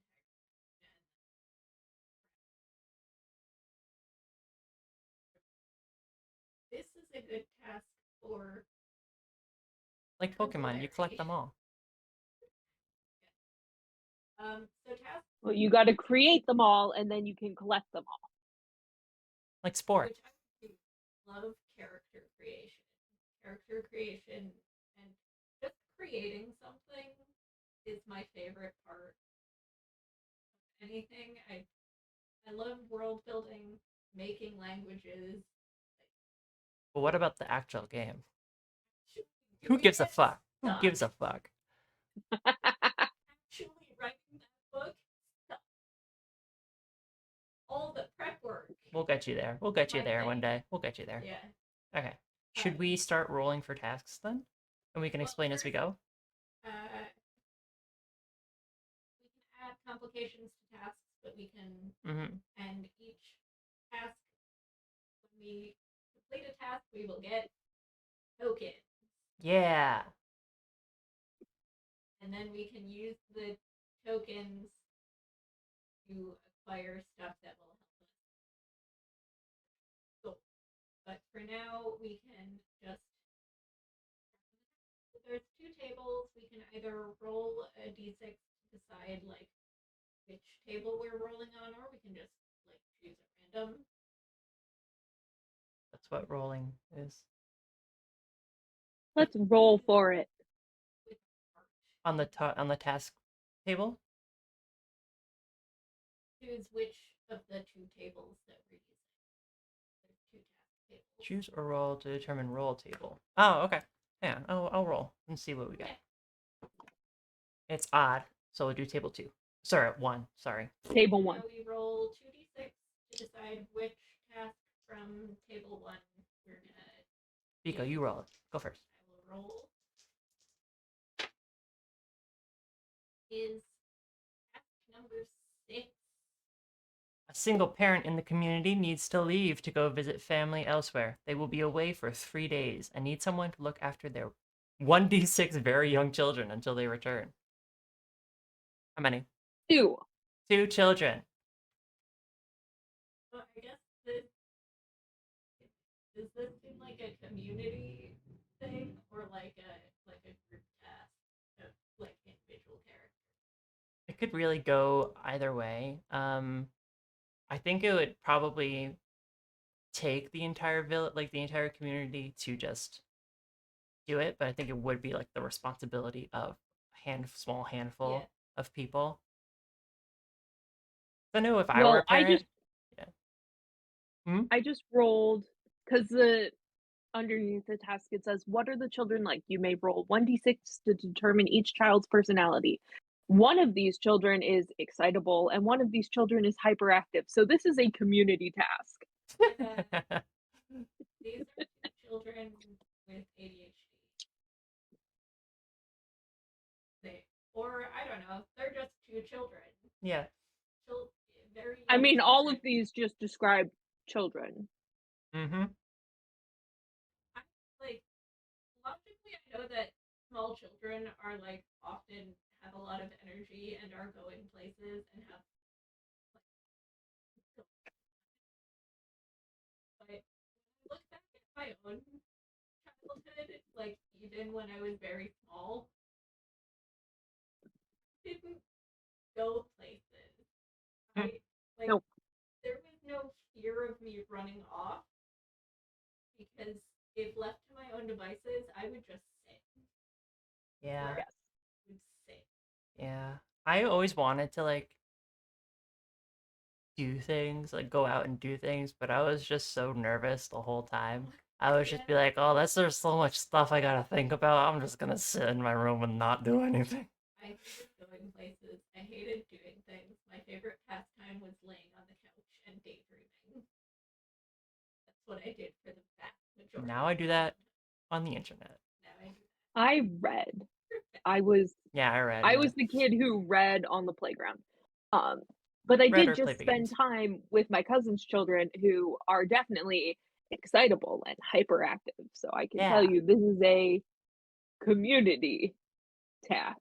this is a good task for Like Pokemon, you collect them all. So task Well, you got to create them all, and then you can collect them all. Like sport. which I do love character creation, and just creating something is my favorite part of anything. I love world building, making languages. But what about the actual game? Who Doing gives a it fuck? Who sucks. gives a fuck? Actually writing that book sucks. All the prep work. We'll get you there. We'll get you My there one thing. day. We'll get you there. Yeah. Okay. Should we start rolling for tasks then? And we can Well, explain as we go? We can add complications to tasks, but we can, and each task, when we complete a task, we will get tokens. Yeah. And then we can use the tokens to acquire stuff that will help us. So, but for now, we can just. There's two tables. We can either roll a d6 to decide like which table we're rolling on, or we can just like choose at random. That's what rolling is. Let's roll for it. On the task table? Choose which of the two tables that we're using. There's two task tables. Choose or roll to determine roll table. Oh, okay. Yeah, I'll roll and see what we get. Okay. It's odd, so we'll do table 2. Sorry, 1. Sorry. Table 1. So we roll 2d6 to decide which task from table 1 we're gonna. Biko, you roll it. Go first. I will roll. Is task number 6. A single parent in the community needs to leave to go visit family elsewhere. They will be away for 3 days and need someone to look after their 1d6 very young children until they return. How many? 2. 2 children. Well, I guess this does this seem like a community thing or like a group task of like individual characters? It could really go either way. I think it would probably take the entire village, like the entire community, to just do it, but I think it would be like the responsibility of a small handful of people. I know if I were a parent, I just rolled because the underneath the task it says, "What are the children like?" You may roll 1d6 to determine each child's personality. One of these children is excitable, and one of these children is hyperactive. So this is a community task. These are two children with ADHD. Or I don't know, they're just two children. Yeah. Very I mean, all children. of these just describe children. Mm-hmm. Like, logically, I know that small children are like often have a lot of energy and are going places and have. But when I look back at my own childhood, like even when I was very small, I didn't go places. Right? Like Nope. there was no fear of me running off because if left to my own devices, I would just sit. Yeah. Yes. Would sit. Yeah. I always wanted to like do things, like go out and do things, but I was just so nervous the whole time. I would just be like, oh, there's so much stuff I gotta think about. I'm just gonna sit in my room and not do anything. I think it's going going places. I hated doing things. My favorite pastime was laying on the couch and daydreaming. That's what I did for the vast majority. Now I do that on the internet. Now I do that. I read. I was Yeah, I read. I Yeah. was the kid who read on the playground. But I Read did or play just spend games. time with my cousin's children who are definitely excitable and hyperactive. So I can tell Yeah. you this is a community task.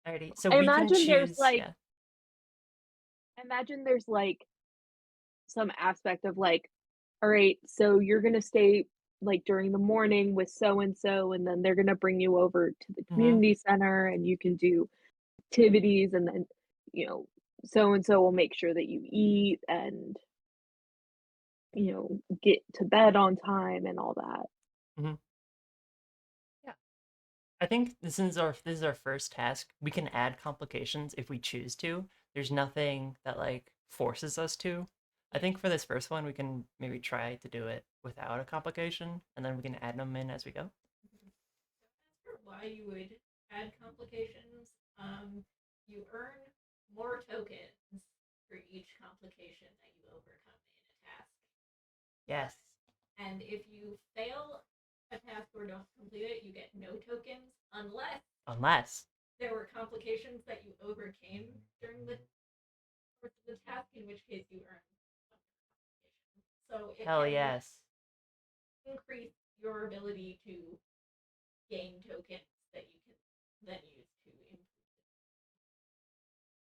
Alrighty. So I we can imagine there's choose. like Yeah. imagine there's like some aspect of like, all right, so you're gonna stay like during the morning with so and then they're gonna bring you over to the Mm-hmm. community center and you can do activities and then, you know, so and so will make sure that you eat and, you know, get to bed on time and all that. Mm-hmm. Yeah. I think this is our first task. We can add complications if we choose to. There's nothing that like forces us to. I think for this first one, we can maybe try to do it without a complication, and then we can add them in as we go. As for why you would add complications, you earn more tokens for each complication that you overcome in a task. Yes. And if you fail a task or don't complete it, you get no tokens Unless. there were complications that you overcame during the course of the task, in which case you earn some complications. So it Hell can yes. increase your ability to gain tokens that you can then use to improve.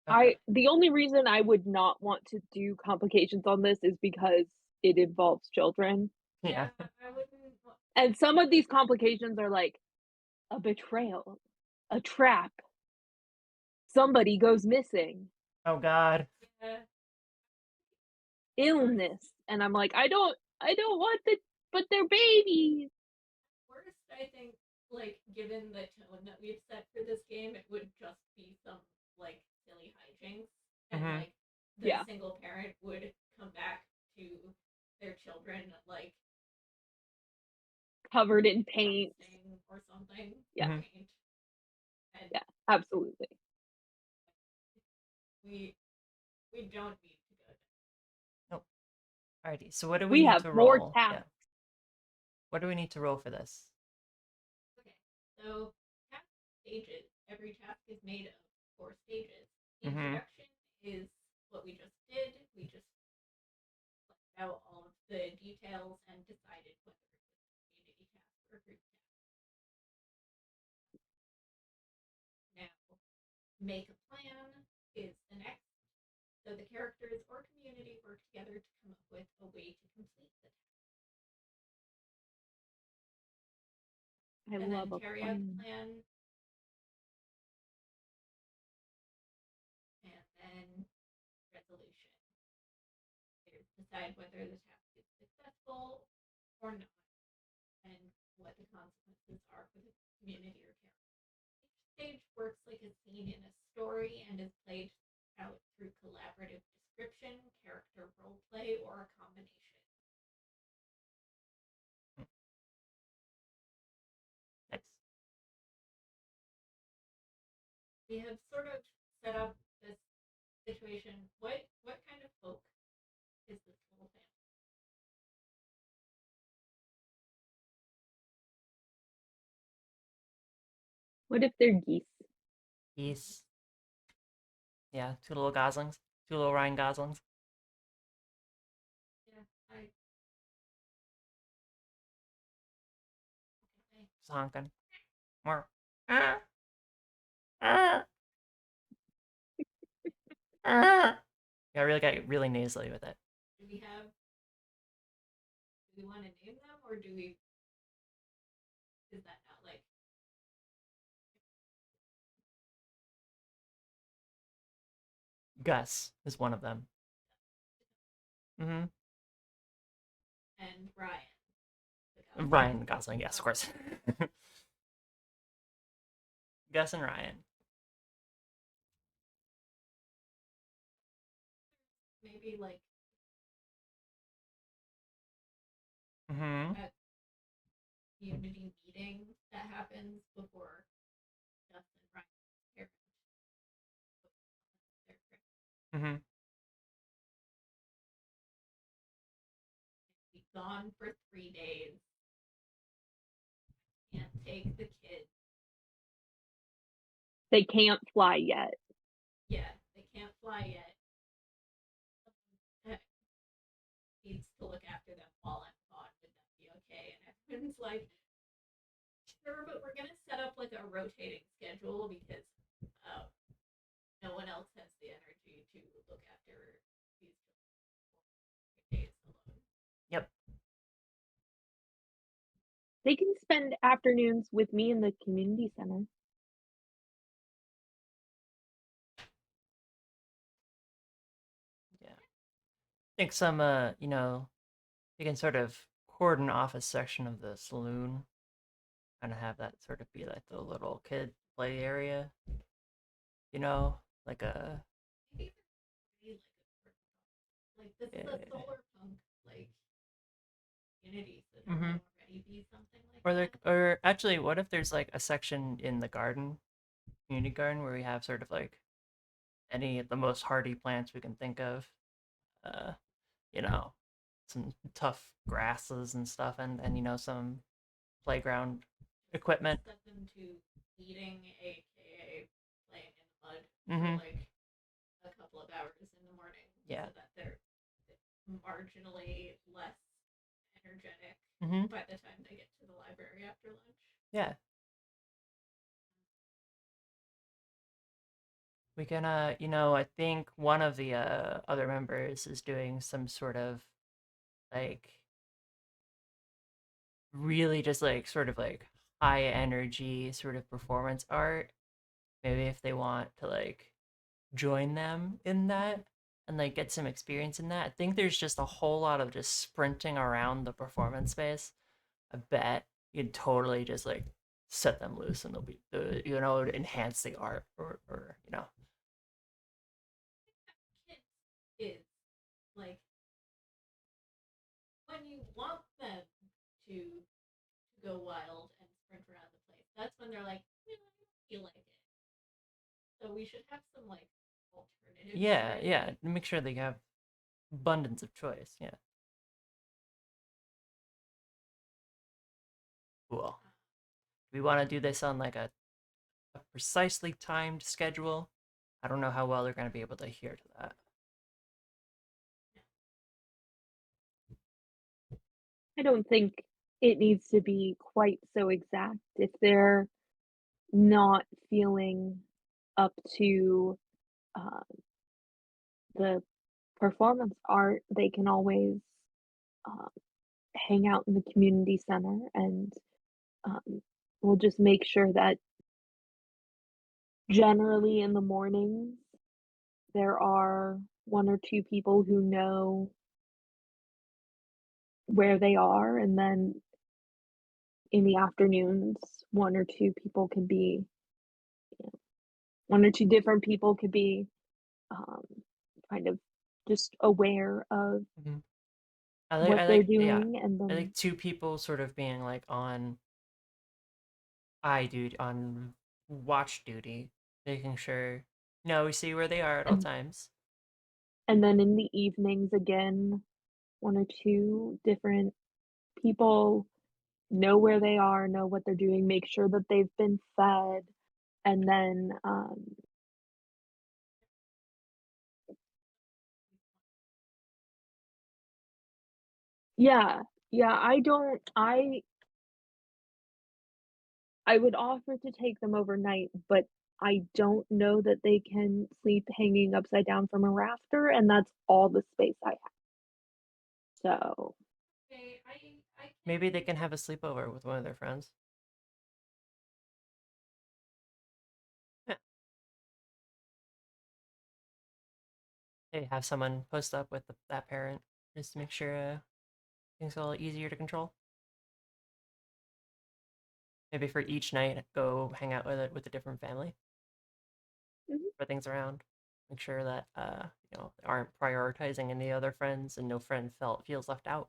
Okay. The only reason I would not want to do complications on this is because it involves children. Yeah. I wouldn't. And some of these complications are like a betrayal, a trap, somebody goes missing, Oh God. Yeah, illness, and I'm like, I don't want the but they're babies. worst, I think, like, given the tone that we've set for this game, it would just be some, like, silly hijinks. And, Mm-hmm. like, the Yeah. single parent would come back to their children, like, Covered in paint. or something. Yeah. Mhm. Paint. And Yeah, absolutely. we don't need to go there. Nope. Alrighty. So what do we We need have to more roll? Yeah. tasks. What do we need to roll for this? Okay, so task stages. Every task is made of 4 stages. Mm-hmm. Introduction is what we just did. We just fleshed out all of the details and decided whether it was a community task or a group task. Now, make a plan is the next. So the characters or community work together to come up with a way to complete the task. I And love then a carry out the plan. plan. And then resolution. Decide whether the task is successful or not, and what the consequences are for the community or character. Each stage works like a scene in a story and is played out through collaborative description, character roleplay, or a combination. Nice. We have sort of set up this situation. What kind of folk is this little family? What if they're geese? Geese. Yeah, two little goslings. Two little Ryan goslings. Yeah, I. Okay. Just honking. More. Ah. Ah. Ah. Yeah, I really got really nasally with it. Do we have? Do we want to name them, or do we? Is that not like? Gus is one of them. Mm-hmm. And Ryan? Ryan Gosling, yes, of course. Gus and Ryan. Maybe like Mm-hmm. a community meeting that happens before Gus and Ryan's parents Mm-hmm. Be gone for 3 days. Can't take the kids. They can't fly yet. Yeah, they can't fly yet. Needs to look after them while I'm gone. Would that be okay? And everyone's like, sure, but we're gonna set up like a rotating schedule because no one else has the energy to look after these days alone. Yep. They can spend afternoons with me in the community center. Yeah. I think some, you can sort of cordon off a section of the saloon, kind of have that sort of be like the little kid play area, you know, like a Maybe like this is a solar punk like community, so there might already be something like or that. or actually, what if there's like a section in the garden, community garden, where we have sort of like any of the most hardy plants we can think of, uh, you know, some tough grasses and stuff, and some playground equipment. Set them to eating, aka playing in the mud Mm-hmm. for like a couple of hours in the morning, Yeah. so that they're marginally less energetic Mm-hmm. by the time they get to the library after lunch. Yeah. We can, I think one of the other members is doing some sort of like really just like sort of like high energy sort of performance art. Maybe if they want to like join them in that and like get some experience in that. I think there's just a whole lot of just sprinting around the performance space. I bet you'd totally just like set them loose and they'll be enhance the art or. Kids is like when you want them to go wild and sprint around the place, that's when they're like, I don't feel like it. So we should have some like alternative. Yeah, make sure they have abundance of choice. Yeah. Cool. We want to do this on like a precisely timed schedule. I don't know how well they're going to be able to adhere to that. I don't think it needs to be quite so exact. If they're not feeling up to uh, the performance art, they can always uh, hang out in the community center, and we'll just make sure that generally in the mornings there are one or two people who know where they are, and then in the afternoons, one or two people could be, one or two different people could be um, kind of just aware of Mhm. I like, what I they're like, yeah, doing, and I then like two people sort of being like on on watch duty, making sure, we see where they are at all and, times. and then in the evenings again, one or two different people know where they are, know what they're doing, make sure that they've been fed, and then yeah, yeah, I would offer to take them overnight, but I don't know that they can sleep hanging upside down from a rafter, and that's all the space I have. So, Okay, I Maybe they can have a sleepover with one of their friends. Yeah. Hey, have someone post up with that parent just to make sure things are a little easier to control. Maybe for each night, go hang out with a different family, mhm. spread things around, make sure that they aren't prioritizing any other friends and no friend feels left out.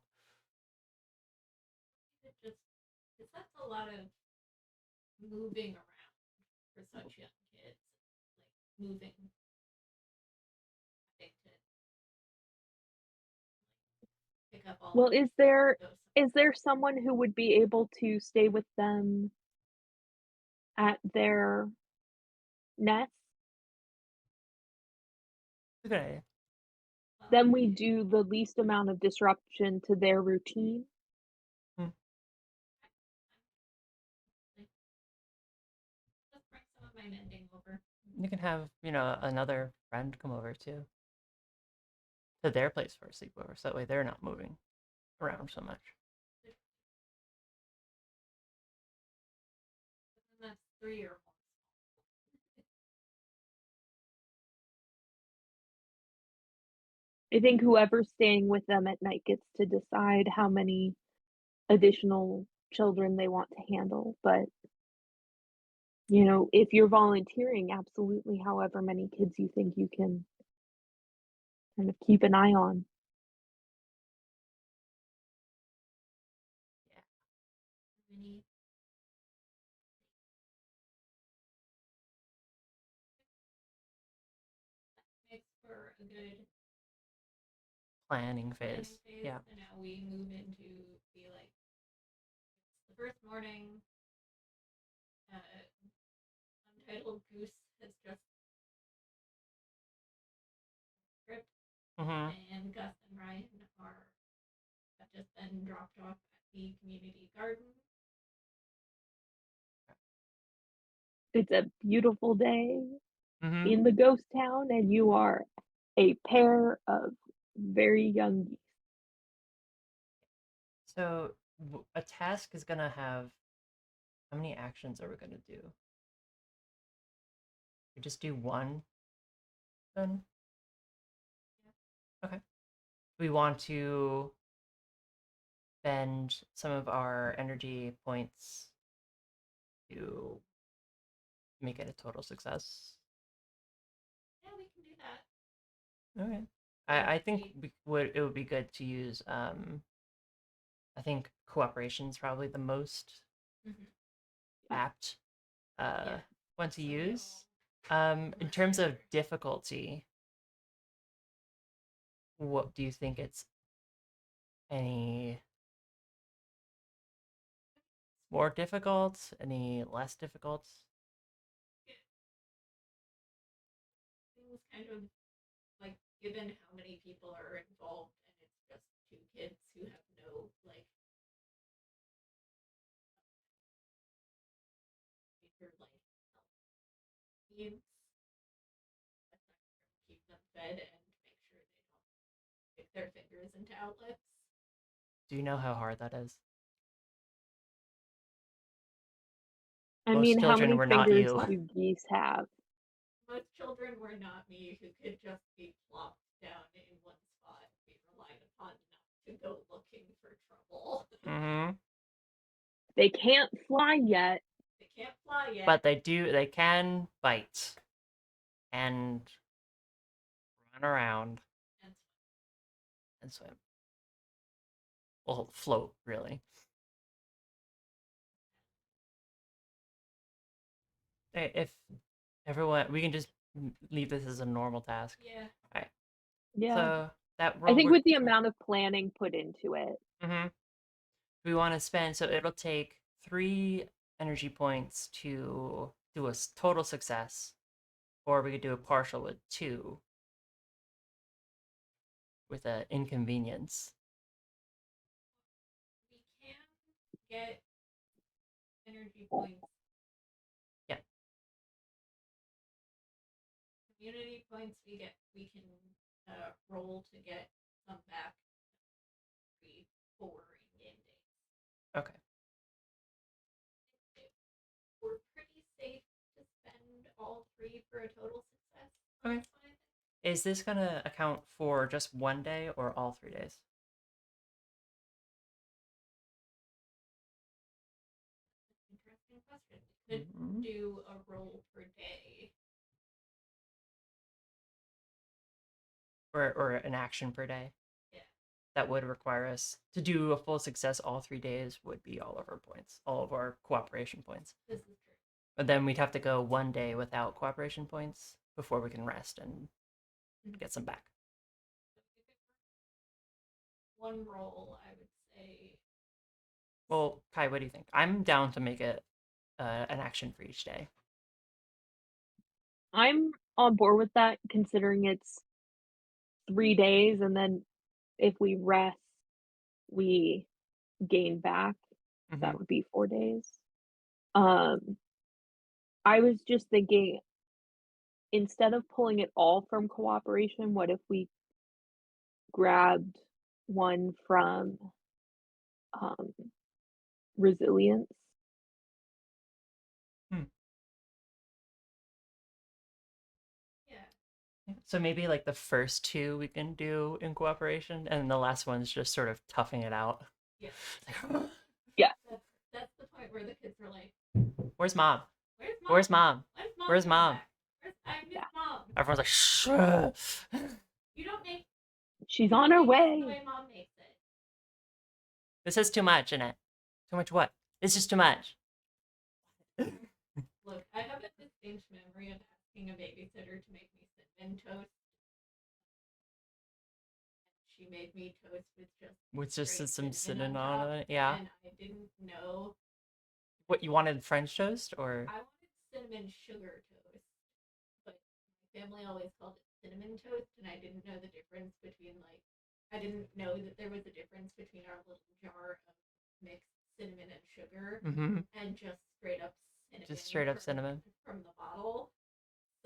it just because that's a lot of moving around for such young kids, like moving, up all. Well, of is there those. is there someone who would be able to stay with them at their nest? Good idea. Then we do the least amount of disruption to their routine. Hmm. Let's bring some of my mending over. You can have, another friend come over too. To their place for a sleepover, so that way they're not moving around so much. And that's 3 or 4. I think whoever's staying with them at night gets to decide how many additional children they want to handle, but, if you're volunteering, absolutely however many kids you think you can kind of keep an eye on. Yeah. Many. Makes for a good Planning planning phase. phase. Yeah. And now we move into be like, it's the first morning. Untitled Goose has just tripped, Mm-hmm. and Gus and Ryan have just been dropped off at the community garden. It's a beautiful day Mm-hmm. in the ghost town, and you are a pair of very young geese. So a task is gonna have how many actions are we gonna do? We just do one then? Yeah. Okay. We want to spend some of our energy points to make it a total success. Yeah, we can do that. Okay. I think it would be good to use I think cooperation is probably the most apt Yeah. one to So use. all In terms of difficulty, what do you think it's any more difficult, any less difficult? Things kind of like, given how many people are involved and it's just 2 kids who have no like major like health needs. Keep them fed and make sure they don't stick their fingers into outlets. Do you know how hard that is? I Most mean, how children many were not fingers you. do geese have? Most children were not me, who could just be plopped down in one spot and be relied upon not to go looking for trouble. Mm-hmm. They can't fly yet. They can't fly yet. But they can bite and run around and and swim. Well, float, really. If everyone, we can just leave this as a normal task. yeah. All right. Yeah. So that I think we're with the amount of planning put into it. mm-hmm. We want to spend, so it'll take 3 energy points to do a total success, or we could do a partial with 2 with an inconvenience. We can get energy points. Yeah. Community points we can roll to get some back 3, 4 in-game days. Okay. We're pretty safe to spend all 3 for a total success. Okay. That's what I think. Is this gonna account for just one day or all 3 days? Interesting question. We could Mm-hmm. do a roll per day. Or an action per day. Yeah. That would require us to do a full success all 3 days would be all of our points, all of our cooperation points. This is true. But then we'd have to go one day without cooperation points before we can rest and get some back. one roll, I would say. Well, Kai, what do you think? I'm down to make it an action for each day. I'm on board with that considering it's 3 days, and then if we rest, we gain back. Mm-hmm. That would be 4 days. Um, I was just thinking, instead of pulling it all from cooperation, what if we grabbed one from, um, resilience? Hmm. Yeah. So maybe like the first two we can do in cooperation, and the last one's just sort of toughing it out. Yeah. Yeah. That's the point where the kids are like, Where's mom? "Where's mom? Where's mom? When's mom Where's coming mom? back? I miss Yeah. mom. Everyone's like, shh. You don't make. She's you on don't her make this the way. way mom makes it." This is too much, isn't it? Too much what? It's just too much. Look, I have a distinct memory of asking a babysitter to make me cinnamon toast. She made me toast With just straight some cinnamon cinnamon on top, on it. Yeah. and I didn't know. What, you wanted French toast or? I wanted cinnamon sugar toast, but my family always called it cinnamon toast, and I didn't know the difference between I didn't know that there was a difference between our little jar of mixed cinnamon and sugar Mm-hmm. and just straight up cinnamon. Just straight up cinnamon. From the bottle.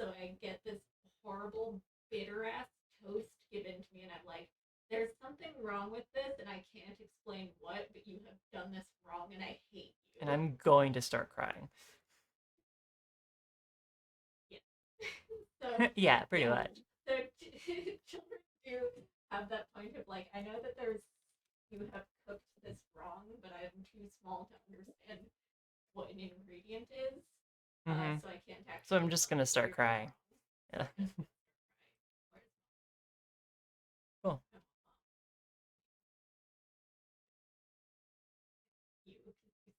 So I get this horrible bitter ass toast given to me, and I'm like, there's something wrong with this, and I can't explain what, but you have done this wrong, and I hate you. And I'm going to start crying. Yeah. So yeah, pretty much. So children do have that point of like, I know that you have cooked this wrong, but I'm too small to understand what an ingredient is. Mm-hmm. So I can't actually. So I'm just gonna start crying. Yeah. Cool.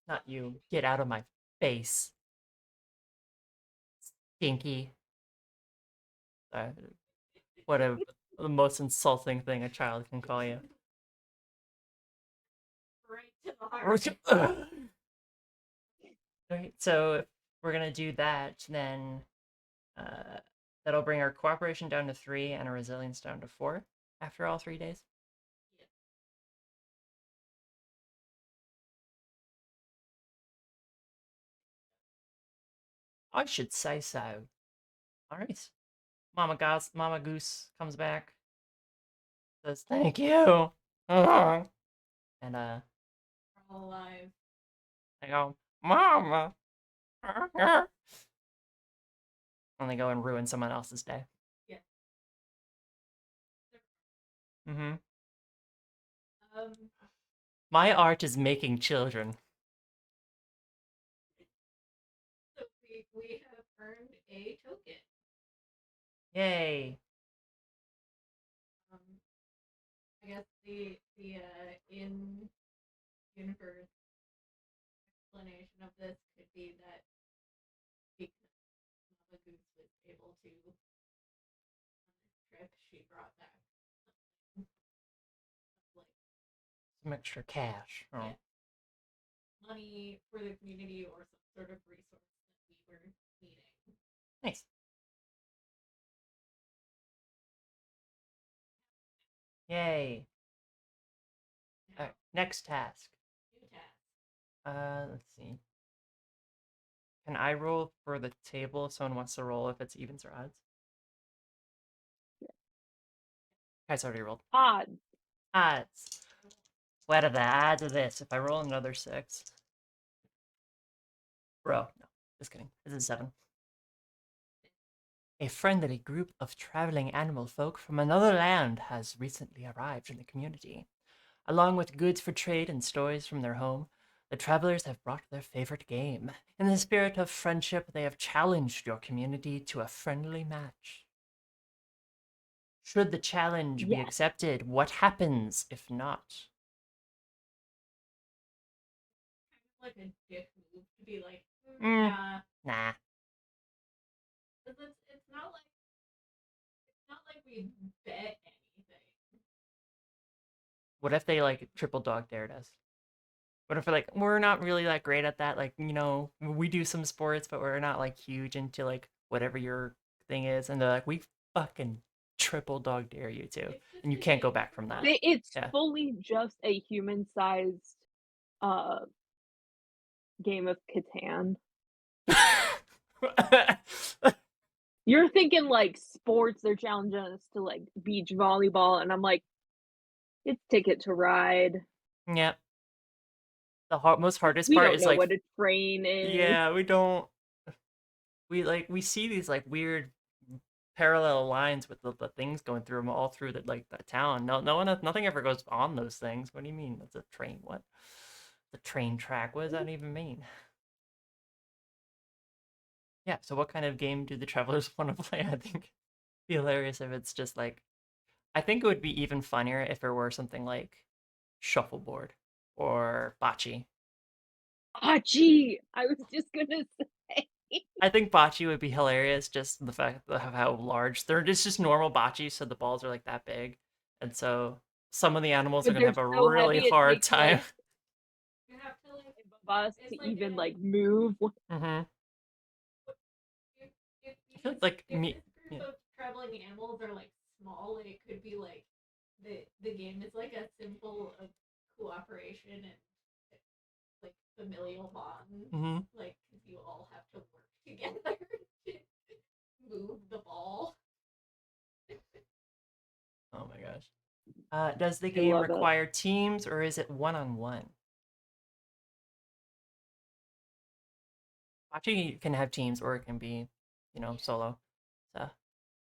Not you. Get out of my face. Stinky. What the most insulting thing a child can call you. Right to the heart. Alright, so if we're gonna do that, then that'll bring our cooperation down to 3 and our resilience down to 4 after all 3 days. Yeah. I should say so. Alright. Mama Goose comes back. Says thank you. And We're all alive. I go, Mama. And they go and ruin someone else's day. Yeah. Mm-hmm. Um, My art is making children. so we have earned a token. Yay. I guess the in universe explanation of this could be that because Mama Goose was able to on this trip, she brought back something like Some extra cash. Oh. yeah, money for the community or some sort of resource that we were needing. Nice. Yay. Now, Alright, next task. new task. Let's see. Can I roll for the table if someone wants to roll if it's evens or odds? Kai's already rolled. Odds. Odds. What are the odds of this? If I roll another 6. Bro, no. Just kidding. This is 7. A friendly group of traveling animal folk from another land has recently arrived in the community. Along with goods for trade and stories from their home, the travelers have brought their favorite game. In the spirit of friendship, they have challenged your community to a friendly match. Should the challenge be Yes. accepted, what happens if not? Kind of like a dick move to be like, Mm. nah. Nah. It's not like we bet anything. What if they like triple dog dared us? What if we're not really that great at that? Like, we do some sports, but we're not like huge into like whatever your thing is, and they're like, we fucking triple dog dare you to, It's just and you a can't go game back for from that. fun. It's Yeah. fully just a human-sized uh game of Catan. You're thinking like sports, they're challenging us to like beach volleyball, and I'm like, it's Ticket to Ride. Yep. The most hardest We part don't is know like, what a train is. yeah, we don't. We see these like weird parallel lines with the things going through them all through the town. No one, nothing ever goes on those things. What do you mean? That's a train. What? The train track. What does that even mean? Yeah. So what kind of game do the travelers want to play? I think it'd be hilarious if it's just like. I think it would be even funnier if it were something like shuffleboard or bocce. Ah, gee, I was just gonna say. I think bocce would be hilarious, just the fact of how large they're. Just normal bocce, so the balls are like that big, and so some of the animals are But gonna they're have a so really heavy, it hard takes time. like You have to like 5 of us it's to like even a like move. Hmm. if I feel these like if me. this group Yeah. of traveling animals are like small, it could be like the game is like a symbol of cooperation and like familial bonds, Hmm. like because you all have to work together to move the ball. Oh my gosh. Does the I game love it. require teams or is it one-on-one? Bocce can have teams or it can be, Yeah, solo. So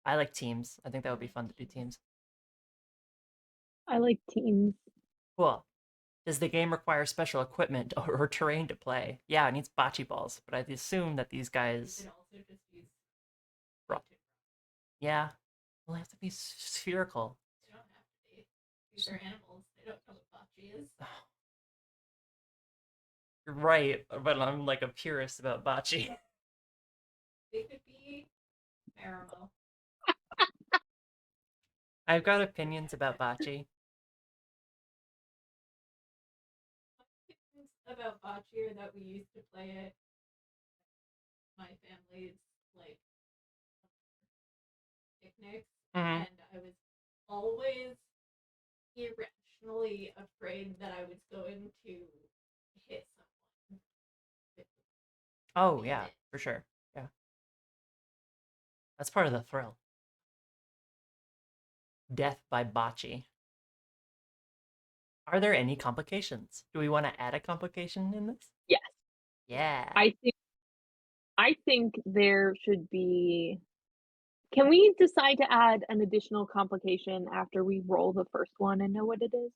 I like teams. I think that I would be like fun to do teams. teams. I like teams. Cool. Does the game require special equipment or terrain to play? Yeah, it needs bocce balls, but I assume that these You could guys, also just use ro- pointed. yeah, will have to be spherical. They don't have to be. These are animals. They don't know what bocce is. You're right, but I'm like a purist about bocce. They could be Marimo. I've got opinions about bocce. Things about bocce are that we used to play it. My family's like picnics, Hmm. and I was always irrationally afraid that I was going to hit someone with Oh the yeah, bit. for sure. Yeah, that's part of the thrill. Death by bocce. Are there any complications? Do we want to add a complication in this? Yes. Yes. Yeah. I think there should be. Can we decide to add an additional complication after we roll the first one and know what it is?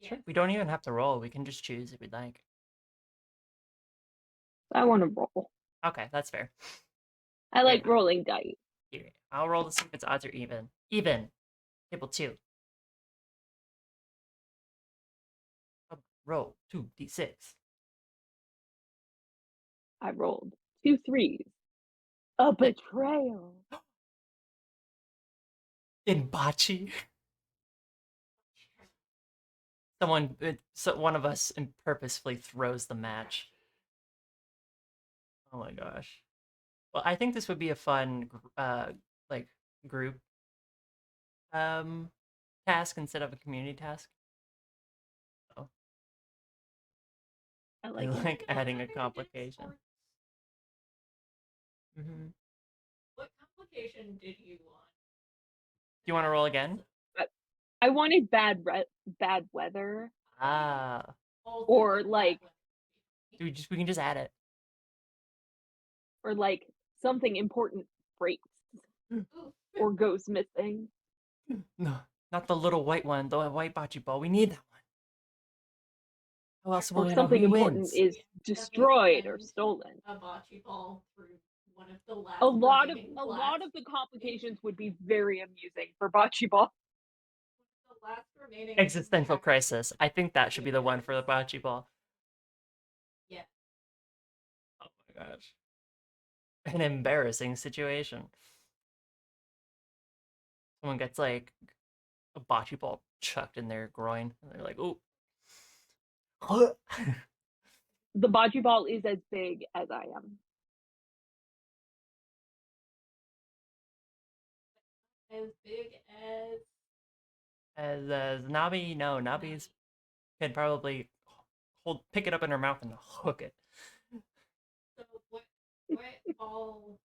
Sure. Yes. We don't even have to roll. We can just choose if we'd like. I want to roll. Okay, that's fair. I Here, like rolling dice. here. I'll roll to see if its odds are even. Even. Table 2. Roll 2d6. I rolled 2 threes. A betrayal. In bocce. One of us purposefully throws the match. Oh my gosh. Well, I think this would be a fun, like group um task instead of a community task. So I I like it. like adding a Never did complication. sports. Hmm. What complication did you want? Do you want to roll again? I wanted bad weather Ah, Also, or like bad like weather. we can just add it. or like something important breaks Ooh, or goes missing No, not the little white one, the white bocce ball. We need that one. How else will or we know something who important wins? is have we destroyed or sent stolen. a bocce ball through one of the A last lot of remaining a glass lot of the complications would be very amusing for bocce ball. the last remaining Existential pack crisis. I think that should be the one for the winners. bocce ball. Yeah. Oh my gosh. An embarrassing situation. Someone gets like a bocce ball chucked in their groin, and they're like, "Oh." The bocce ball is as big as I am. As big as As Nabi, no, Nabi's can probably pick it up in her mouth and hook it. So what all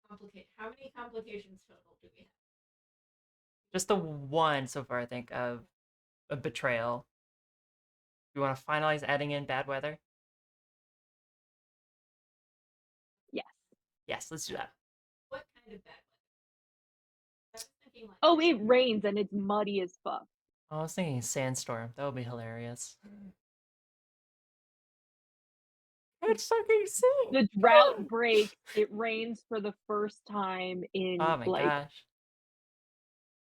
complicate? How many complications total do we have? Just the one so far, I think, of a betrayal. You want to finalize adding in bad weather? Yes. Yes, let's do that. What kind of bad weather? I was thinking like Oh, it rains and it's muddy as fuck. I was thinking sandstorm. That would be hilarious. It's fucking sick. The drought breaks. It rains for the first time in Oh my like gosh.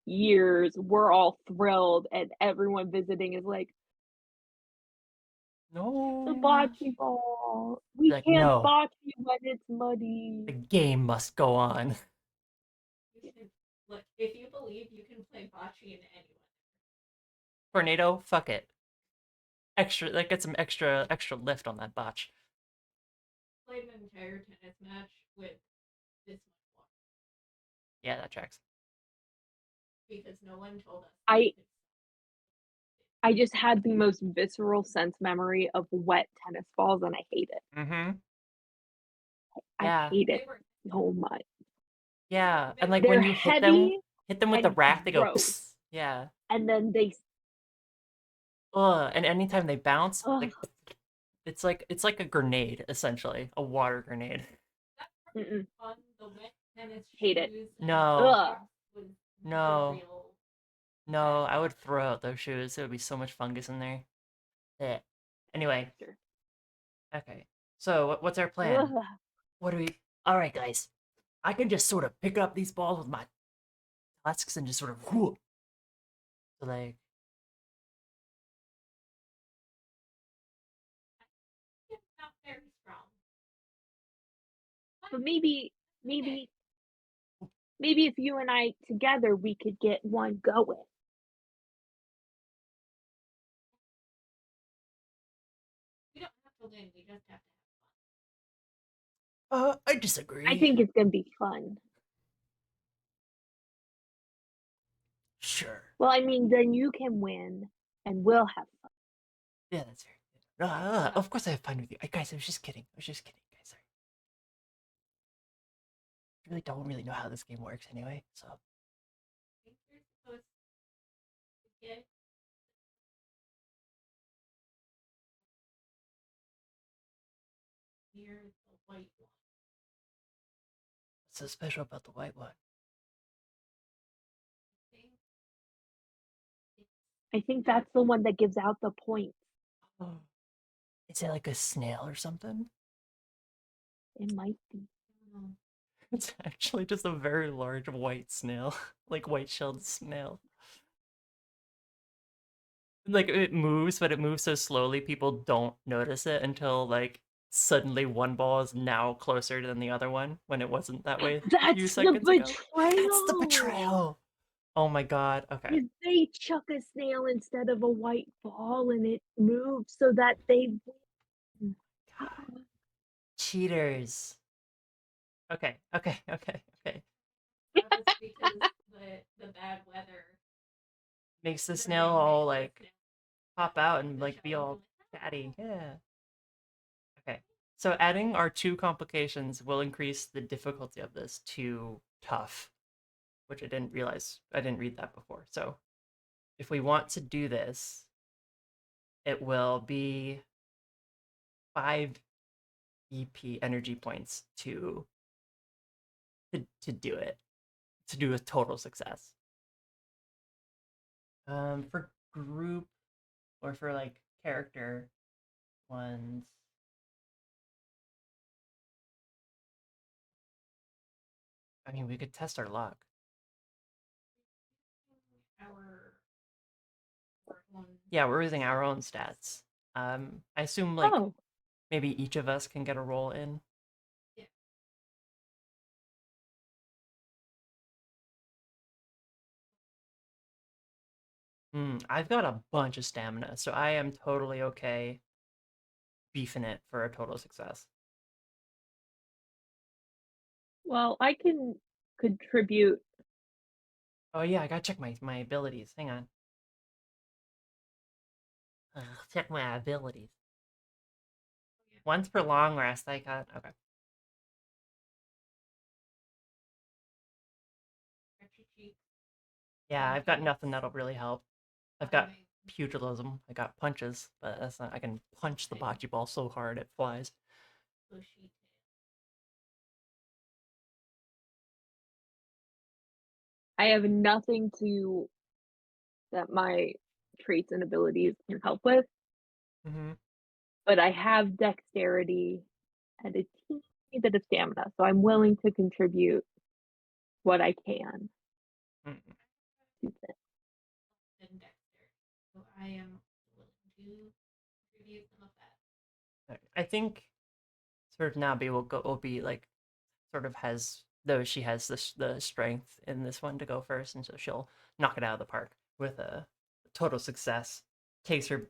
years. We're all thrilled, and everyone visiting is like, the No. bocce ball. We Like, can't no. bocce when it's The muddy. game must go on. you can look if you believe you can play bocce in any weather. Tornado, fuck it. Extra, like, get some extra lift on that botch. Played an entire tennis match with this much water Yeah, that tracks. because no one told us. I just had the most visceral sense memory of wet tennis balls, and I hate it. Mm-hmm. I Yeah. hate They it were so much. Yeah. And like They're when you hit them heavy with the and rack, they go gross, psst. Yeah. and then they Ugh. And anytime they bounce, ugh, like it's like a grenade, essentially. A water grenade. that mm-mm, fun. The wet tennis hate it. shoes. No. Ugh. Was No. the real No, bad I would part. throw out those shoes. There would be so much fungus in there. Yeah. Anyway, Sure. okay. So what's our plan? Ugh. What do we? All right, guys. I can just sort of pick up these balls with my tusks and just sort of whoop. So like, It's not very strong. But maybe if you and I together, we could get one going. We don't have to win. We just have to have I I disagree. think it's gonna be fun. Sure. Well, I mean, then you can win, and we'll have fun. Yeah, that's fair. Of course I have fun with you. Guys, I was just kidding. I was just kidding, guys. Sorry. I really don't really know how this game works anyway. So fun. I think you're supposed to get near the white one. what's so special about the white one? I think it's I think that's the one that gives out the points. Oh. Is it like a snail or something? It might be. I don't know. It's actually just a very large white snail, like white-shelled snail. Like it moves, but it moves so slowly people don't notice it until like suddenly one ball is now closer than the other one when it wasn't that way a few That's the seconds ago. That's the betrayal. betrayal. Oh my god. Okay. Is they chuck a snail instead of a white ball, and it moves so that they win. God. Cheaters. Okay. Okay. Okay. Okay. That was because the bad weather. Makes the The snail rain all makes the like snail pop out and the like be shell all go like, fatty. Yeah. Okay. So adding our two complications will increase the difficulty of this to tough, which I didn't realize. I didn't read that before. So if we want to do this, it will be 5 EP energy points to do it, to do a total success. For group or for like character ones, I mean, we could test our luck. our own. Yeah, we're using our own stats. I assume like Oh, maybe each of us can get a roll in. Yeah. I've got a bunch of stamina, so I am totally okay beefing it for a total success. Well, I can contribute. Oh yeah, I gotta check my abilities. Hang on. Check my abilities. Yeah. Once per long rest, I got okay. Stretch your cheeks. Yeah, I've got Pancakes. nothing that'll really help. I've got Amazing. pugilism. I got punches, but that's not. I can punch the Okay. bocce ball so hard it flies. Bushy tail. I have nothing to that my traits and abilities can help with, Mm-hmm. but I have dexterity and a teeny bit of stamina, so I'm willing to contribute what I can Mm-hmm. to this. And dexterity. So I am willing to contribute some of that. I think sort of Nabi will be like sort of has though she has the strength in this one to go first, and so she'll knock it out of the park with a total success. Takes her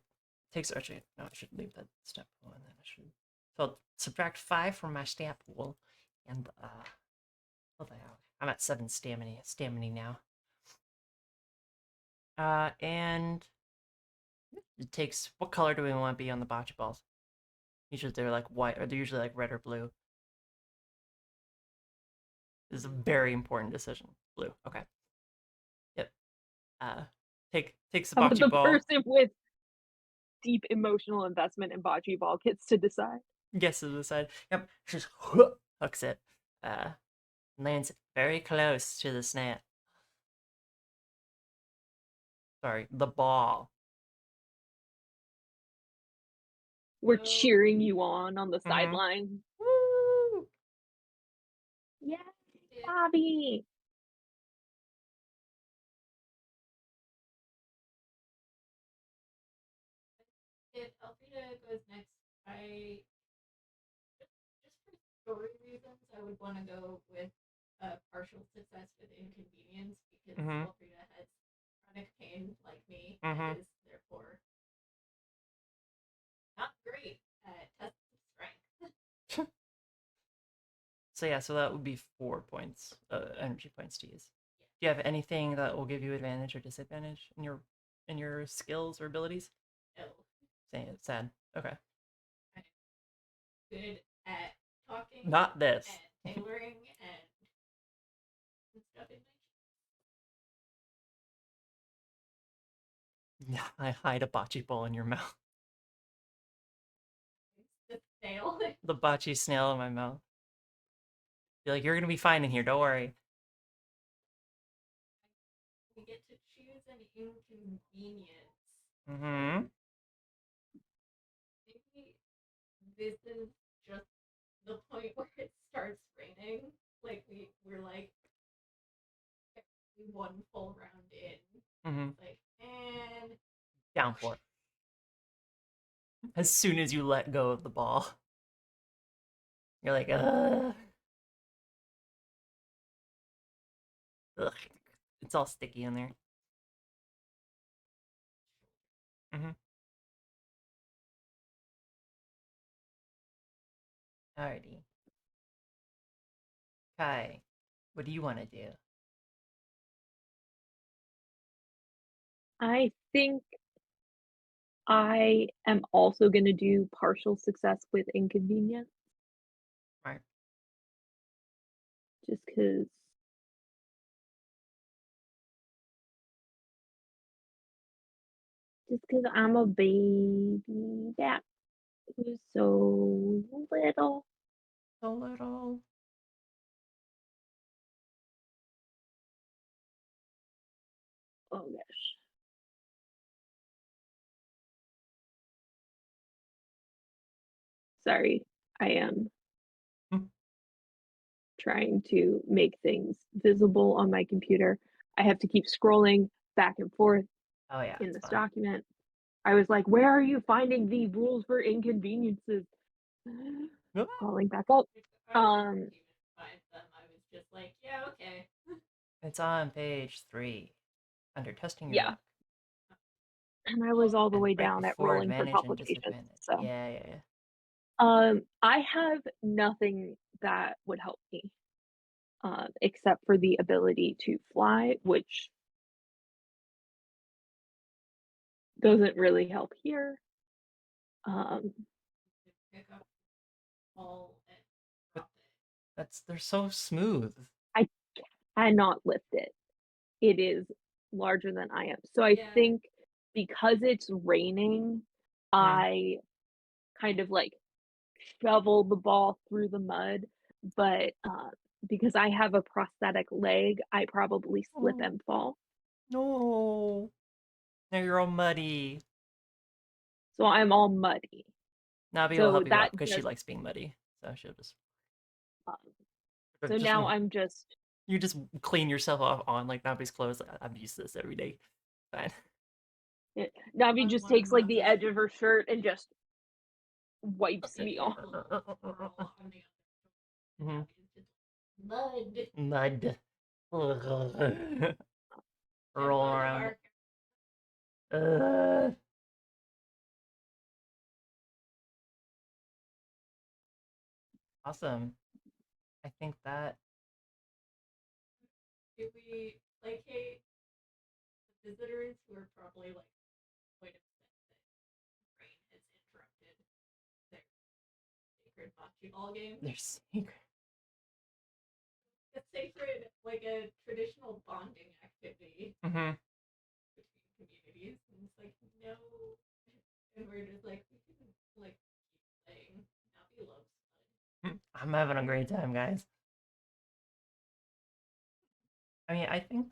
actually no, I should leave that step one. Then I should so I'll subtract 5 from my stat pool, and what the hell? I'm at 7 stamina now. And it takes what color do we want to be on the bocce balls? Usually they're like white, or they're usually like red or blue. This is a very important decision. Blue. Okay. Yep. Uh, takes the How about bocce the ball, person with deep emotional investment in bocce ball gets to decide? gets to the side. Yep. Just hooks it. Uh, lands very close to the net. Sorry, the ball. We're So cheering you on the Mm-hmm. sideline. Woo! Yeah, it, Bobby. it Elfrida goes next. I just for story reasons, I would want to go with a partial success with inconvenience because Mm-hmm. Elfrida has chronic pain like me Mm-hmm. and is therefore not great at tests of strength. So yeah, so that would be 4 points, energy points to use. Do you have anything that will give you advantage or disadvantage in your skills or abilities? No, Saying it's sad. Okay. I'm good at talking Not this. and tailoring and stuff in Yeah, I hide a bocce ball in your mouth. my cheeks. The snail. The bocce snail in my mouth. You're like, you're gonna be fine in here. Don't worry. We get to choose an inconvenience. Mm-hmm. Maybe this is just the point where it starts raining. Like we're like one full round in. Mm-hmm. Like and Down for it. As soon as you let go of the ball, you're like, ugh. Ugh. It's all sticky in there. Mm-hmm. Alrighty. Kai, what do you want to do? I think I am also going to do partial success with inconvenience Right. just because I'm a baby that who's so little. So little. Oh gosh. Sorry. I am Hmm. trying to make things visible on my computer. I have to keep scrolling back and forth Oh yeah, in it's this fun. document. I was like, where are you finding the rules for inconveniences? Scrolling back up. I didn't even find them. I was just like, yeah, okay. It's on page 3 under testing your Yeah. luck. and I was all the And way right down at before rolling for advantage and complications, disadvantage. so. Yeah, yeah, yeah. I have nothing that would help me, except for the ability to fly, which doesn't really help here. Um, To pick up ball and But drop it. they're so smooth. I cannot lift it. It is larger than I am. So I Yeah. think because it's raining, Hmm. I kind of like shovel the ball through the mud, but because I have a prosthetic leg, I probably slip Oh, and fall. no. Now you're all muddy. So I'm all muddy. Nabi will So help you that up because she just likes being muddy. So she'll um, or so just now I'm just you just clean yourself off on like Nabi's clothes. I'm used to this every day. Fine. Navi On just one of takes like the Navi's edge of her shirt and just wipes if me there's off. a little swirl on the other Hmm. Navi's just mud. Mud. And Rolling one of around. our Uh, awesome. I think that if we placate the visitors who are probably like quite upset that rain has interrupted their sacred bocce ball game. there's secret. A sacred, like a traditional bonding activity Hmm. between communities, and it's like no, and we're just like we can like keep playing. Navi loves I'm having a great time, guys. I mean, I think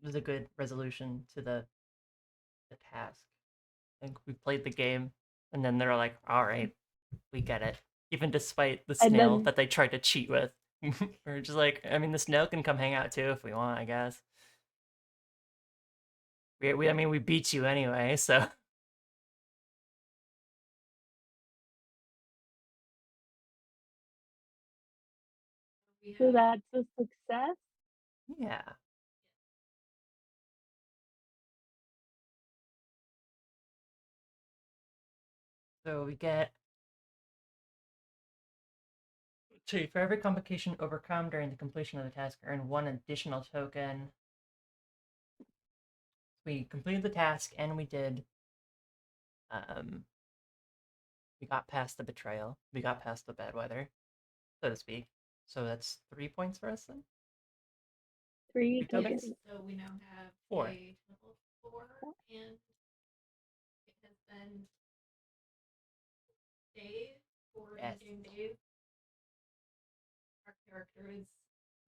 it was a good resolution to the task. I think we played the game, and then they're like, "All right, we get it." Even despite the And snail then that they tried to cheat with, we're just like, I mean, the snail can come hang out too if we want, I guess. I mean, we beat you anyway, so we so have that's a success. yeah. So we get two for every complication overcome during the completion of the task, earn one additional token. We completed the task and um we got past the betrayal. We got past the bad weather, so to speak. So that's 3 points for us then? 3 3 yes. tokens? tokens. So we now have 4. a total of 4, and it has been days or Yes. in-game days. Our characters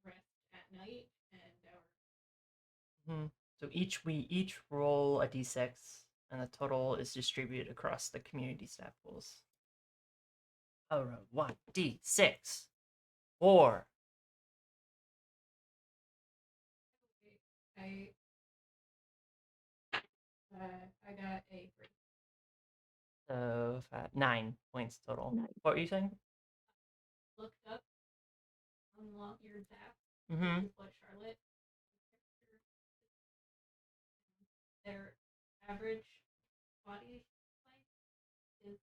rest at night, and our Hmm. So we each roll a d6, and the total is distributed across the community stat pools. All right, 1d6, 4. I I got a 3. So 9 points total. Nice. What were you saying? Looked up on your Zap, Mm-hmm. which is what Charlotte their average body length is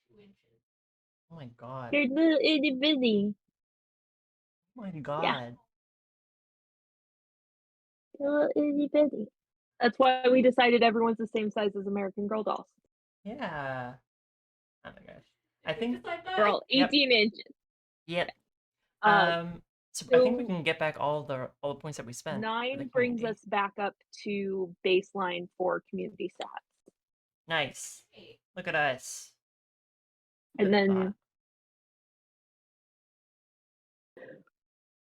2 inches. Oh my god. They're little itty bitty. Oh my Yeah, god. they're little itty bitty. That's why we decided everyone's the same size as American Girl dolls. Yeah. Oh my gosh. I Did we think. decide We're that? all Yep. 18 inches. Yep. Um, So I think we so can get back all the points that we spent for the 9 brings community. us back up to baseline for community stats. Nice. Hey, Look at us. And Good spot. then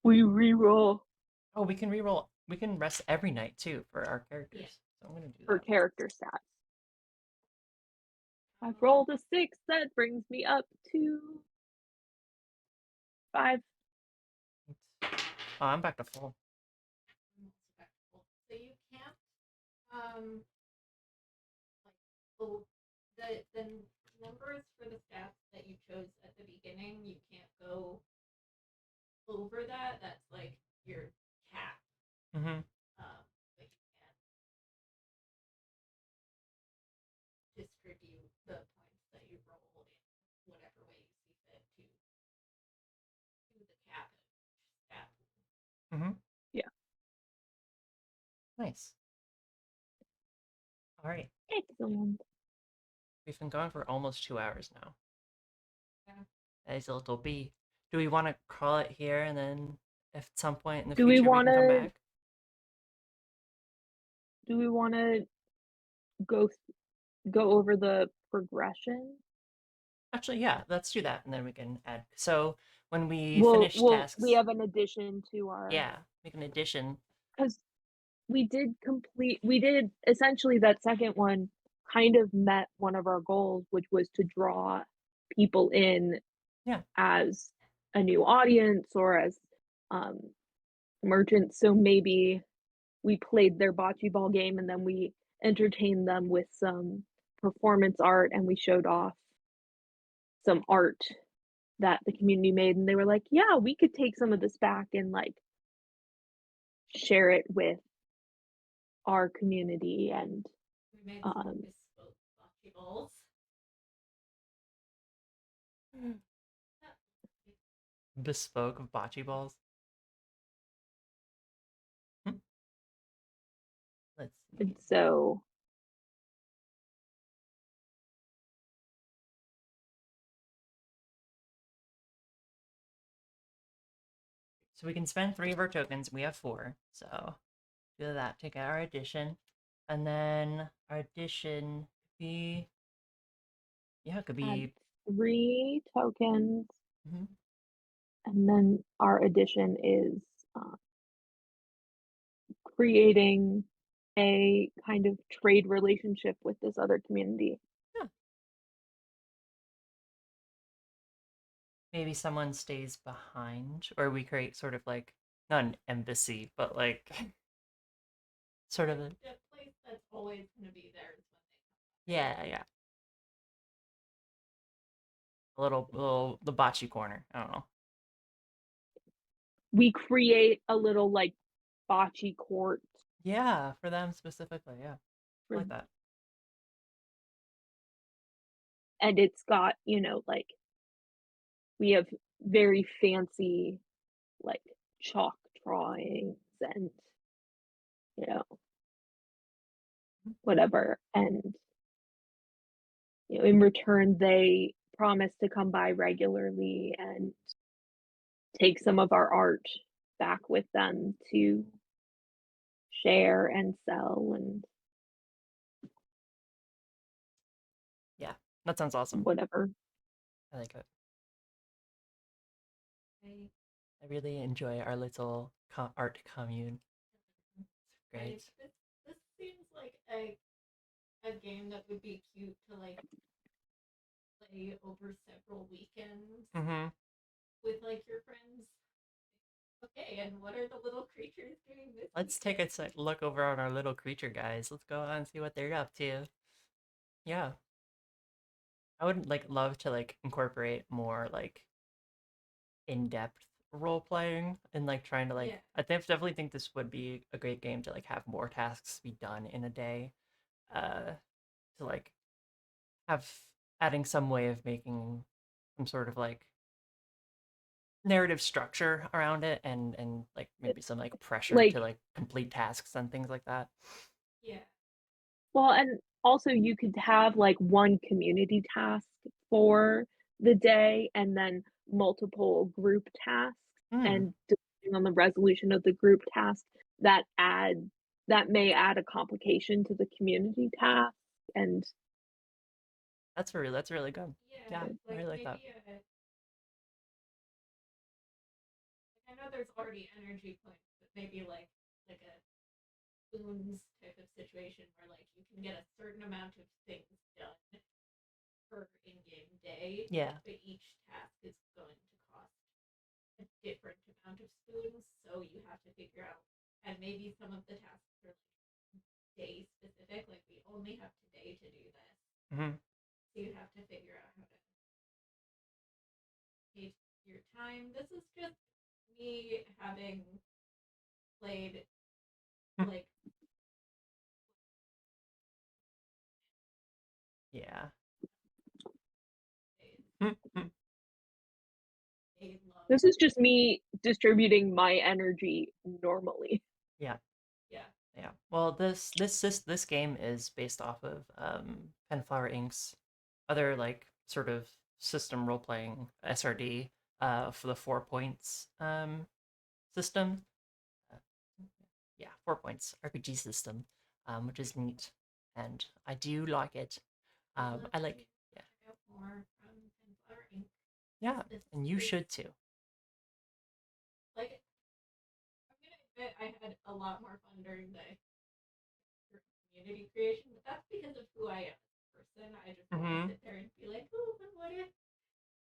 we reroll Oh, we can reroll. We can rest every night too for our yeah. characters. So I'm gonna do for that. character stats. I've Um, rolled a 6. That brings me up to 5. Oh, I'm back to full. So you can't like oh the numbers for the stats that you chose at the beginning, you can't go over that. That's like your cap. Mm-hmm. But you can the points that you roll in whatever way you see fit to the cap stat. Mm-hmm. Yeah. Nice. All right. Excellent. We've been going for almost 2 hours now. Yeah. That is a little bee. Do we want to call it here and then if at some point in the Do we future we can come wanna back? do we wanna go go over the progression? Actually, yeah, let's do that and then we can add. So when we Well, finish well, we tasks, have an addition to our yeah, make an addition. because we did essentially that second one kind of met one of our goals, which was to draw people in Yeah. as a new audience or as um, merchants. So maybe we played their bocce ball game and then we entertained them with some performance art and we showed off some art that the community made and they were like, yeah, we could take some of this back and like share it with our community and We made some um, bespoke bocce balls. Bespoke of bocce balls. Hmm. Let's see. and so So we can spend 3 of our tokens. We have 4. So do that. Take out our addition. And then our addition could be, yeah, it could add be, 3 tokens, mhm. and then our addition is uh, creating a kind of trade relationship with this other community. Yeah, maybe someone stays behind, or we create sort of like, not an embassy, but like, sort of a, The place that's always going to be there is when they come. yeah, yeah. A little, the bocce corner. I don't know. We create a little like bocce court Yeah, for them specifically. Yeah, I for, like that. and it's got, like we have very fancy like chalk drawings and you know whatever and in return they promise to come by regularly and take some of our art back with them to share and sell and Yeah, that sounds awesome. whatever. I like it. Right. I really enjoy our little art commune. Great. Right. This seems like a game that would be cute to like play over several weekends Mm-hmm. with like your friends. Okay, and what are the little creatures doing this Let's week? take a look over on our little creature guys. Let's go on and see what they're up to. Yeah, I would like love to like incorporate more like in-depth role playing and like trying to like. Yeah. Definitely think this would be a great game to like have more tasks be done in a day. To like have adding some way of making some sort of like narrative structure around it and like maybe some like pressure Like, to like complete tasks and things like that. Yeah. well, and also you could have like one community task for the day and then multiple group tasks. Hmm. And depending on the resolution of the group task, that add that may add a complication to the community task. And That's really good. Yeah. Yeah, I Like really like that. maybe I know there's already energy points, but maybe like a spoons type of situation where like you can get a certain amount of things done per in-game day, Yeah, but each task is going to cost a different amount of spoons, so you have to figure out, and maybe some of the tasks are like day specific, like we only have today to do this, hmm, so you have to figure out how to pace your time. This is just me having played like yeah. They love. This is just me distributing my energy normally. Yeah. Yeah. Yeah. Well, this game is based off of Penflower Inc.'s other like sort of system role playing SRD for the 4 points system. Uh, yeah, 4 points RPG system, which is neat, and I do like it. I'd love I to like yeah check out more from Sunflower Inc. yeah, This and you is should too. like I'm gonna admit I had a lot more fun during the community creation, but that's because of who I am as a person. I just want to Mm-hmm. sit there and be like, oh, but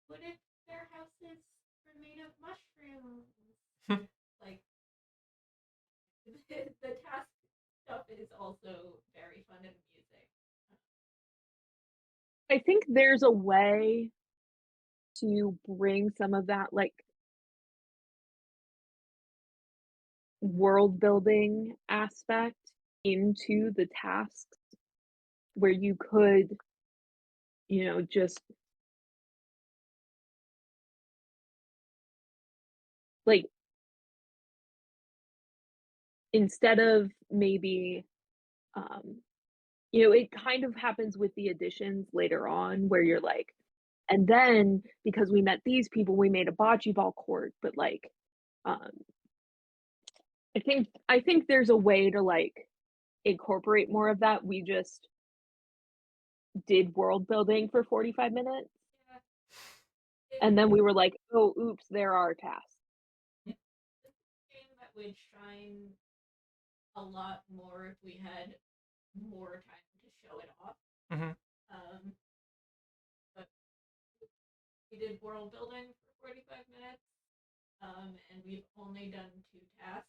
what if their houses were made of mushrooms? Like the task stuff is also very fun and amusing. I think there's a way to bring some of that like world building aspect into the tasks where you could, just like instead of maybe it kind of happens with the additions later on where you're like, and then because we met these people, we made a bocce ball court, but like um I think there's a way to like incorporate more of that. We just did world building for 45 minutes Yeah, it, and then we were like, oh oops, there are tasks. this is a game that would shine a lot more if we had more time to show it off. Mm-hmm. Um, but we did world building for 45 minutes, and we've only done 2 tasks,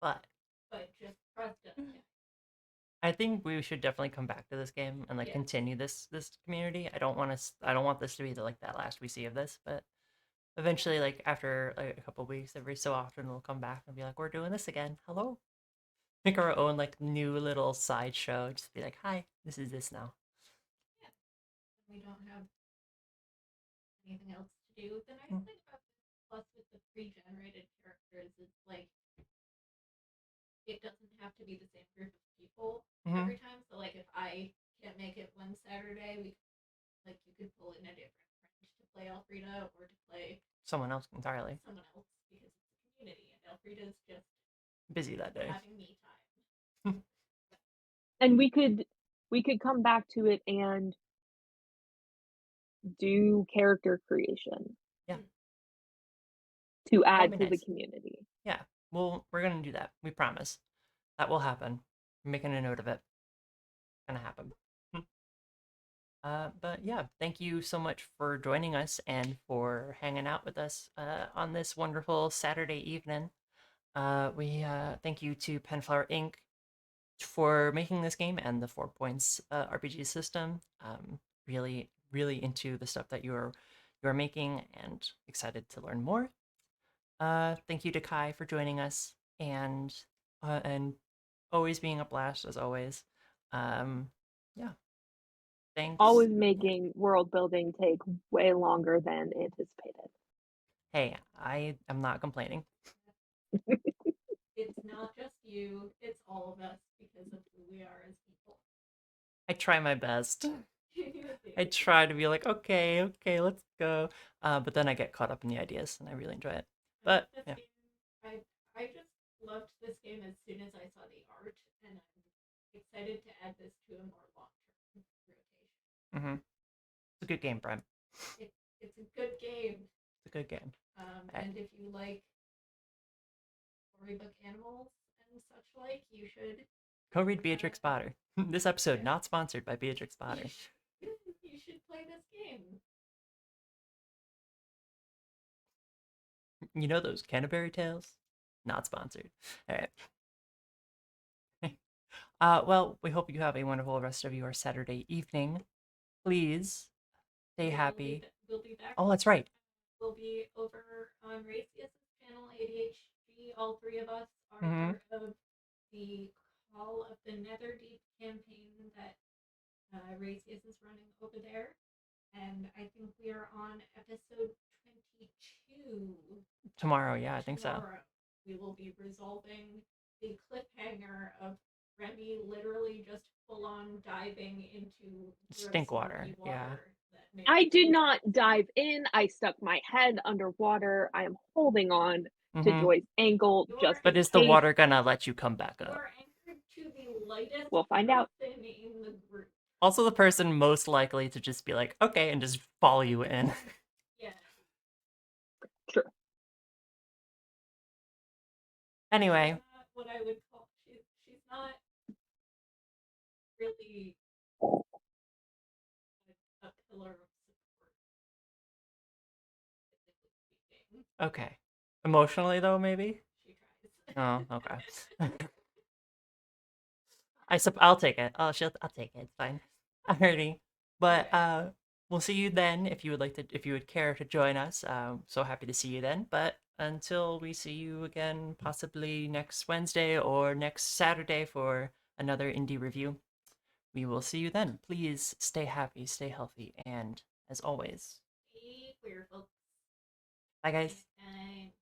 But but just trust us, guys. I think we should definitely come back to this game and like Yeah. continue this community. I don't want this to be like that last we see of this, but eventually, like after like a couple weeks, every so often we'll come back and be like, we're doing this again. Hello. Make our own like new little sideshow. Just be like, hi, this is this now. Yeah. We don't have anything else to do. The nice thing about this, plus with the pre-generated characters, is like it doesn't have to be the same group of people Mm-hmm. every time. So like if I can't make it one Saturday, you could pull in a different friend to play Elfrida or to play Someone else entirely someone else because it's a community and Elfrida's just busy that day. having me time. And we could come back to it and do character creation Yeah, to that'd add be to the nice. community. Yeah, well, we're gonna do that. We promise. That will happen. I'm making a note of it. Gonna happen. But yeah, thank you so much for joining us and for hanging out with us on this wonderful Saturday evening. We thank you to Penflower Inc. for making this game and the 4 points RPG system. Really, really into the stuff that you're making and excited to learn more. Thank you to Kai for joining us and always being a blast as always. Yeah, thanks. Always making world building take way longer than anticipated. Hey, I am not complaining. It's not just you; it's all of us because of who we are as people. I try my best. You I do. try to be like, okay, okay, let's go. But then I get caught up in the ideas and I really enjoy it. But This yeah, game, I just loved this game as soon as I saw the art, and I'm excited to add this to a more long-term rotation. it's a good game, Brian. It's a good game, It's a good game. and if you like storybook animals and such like, you should Go read Beatrix Potter. This episode yeah, not sponsored by Beatrix Potter. you should play this game. You know those Canterbury Tales? Not sponsored. All right. Well, we hope you have a wonderful rest of your Saturday evening. Please stay happy. We'll be back. Oh, that's right. We'll be over on Racius' channel, ADHG. All 3 of us are Mhm. part of the Call of the Netherdeep campaign that Racius is running over there. and I think we are on episode 22. Tomorrow, yeah, I think so. Tomorrow, we will be resolving the cliffhanger of Remy literally just full on diving into Stink water, murky yeah. that may I did not dive in. I stuck my head underwater. I am holding on to Mhm. Joy's ankle You just are- But in is the case. water gonna let you come back You up? are anchored to the lightest We'll find out. person in the group. Also, the person most likely to just be like, okay, and just follow you in. Yeah. True. Anyway, She's not what I would call she's not really a pillar of support, physically speaking. okay. Emotionally, though, maybe? She tries. Oh, okay. I'll take it. I'll take it. It's fine. Alrighty. But Okay. we'll see you then if you would care to join us. So happy to see you then. But until we see you again, possibly next Wednesday or next Saturday for another indie review, we will see you then. Please stay happy, stay healthy, and as always, Be queer, folks. bye guys. And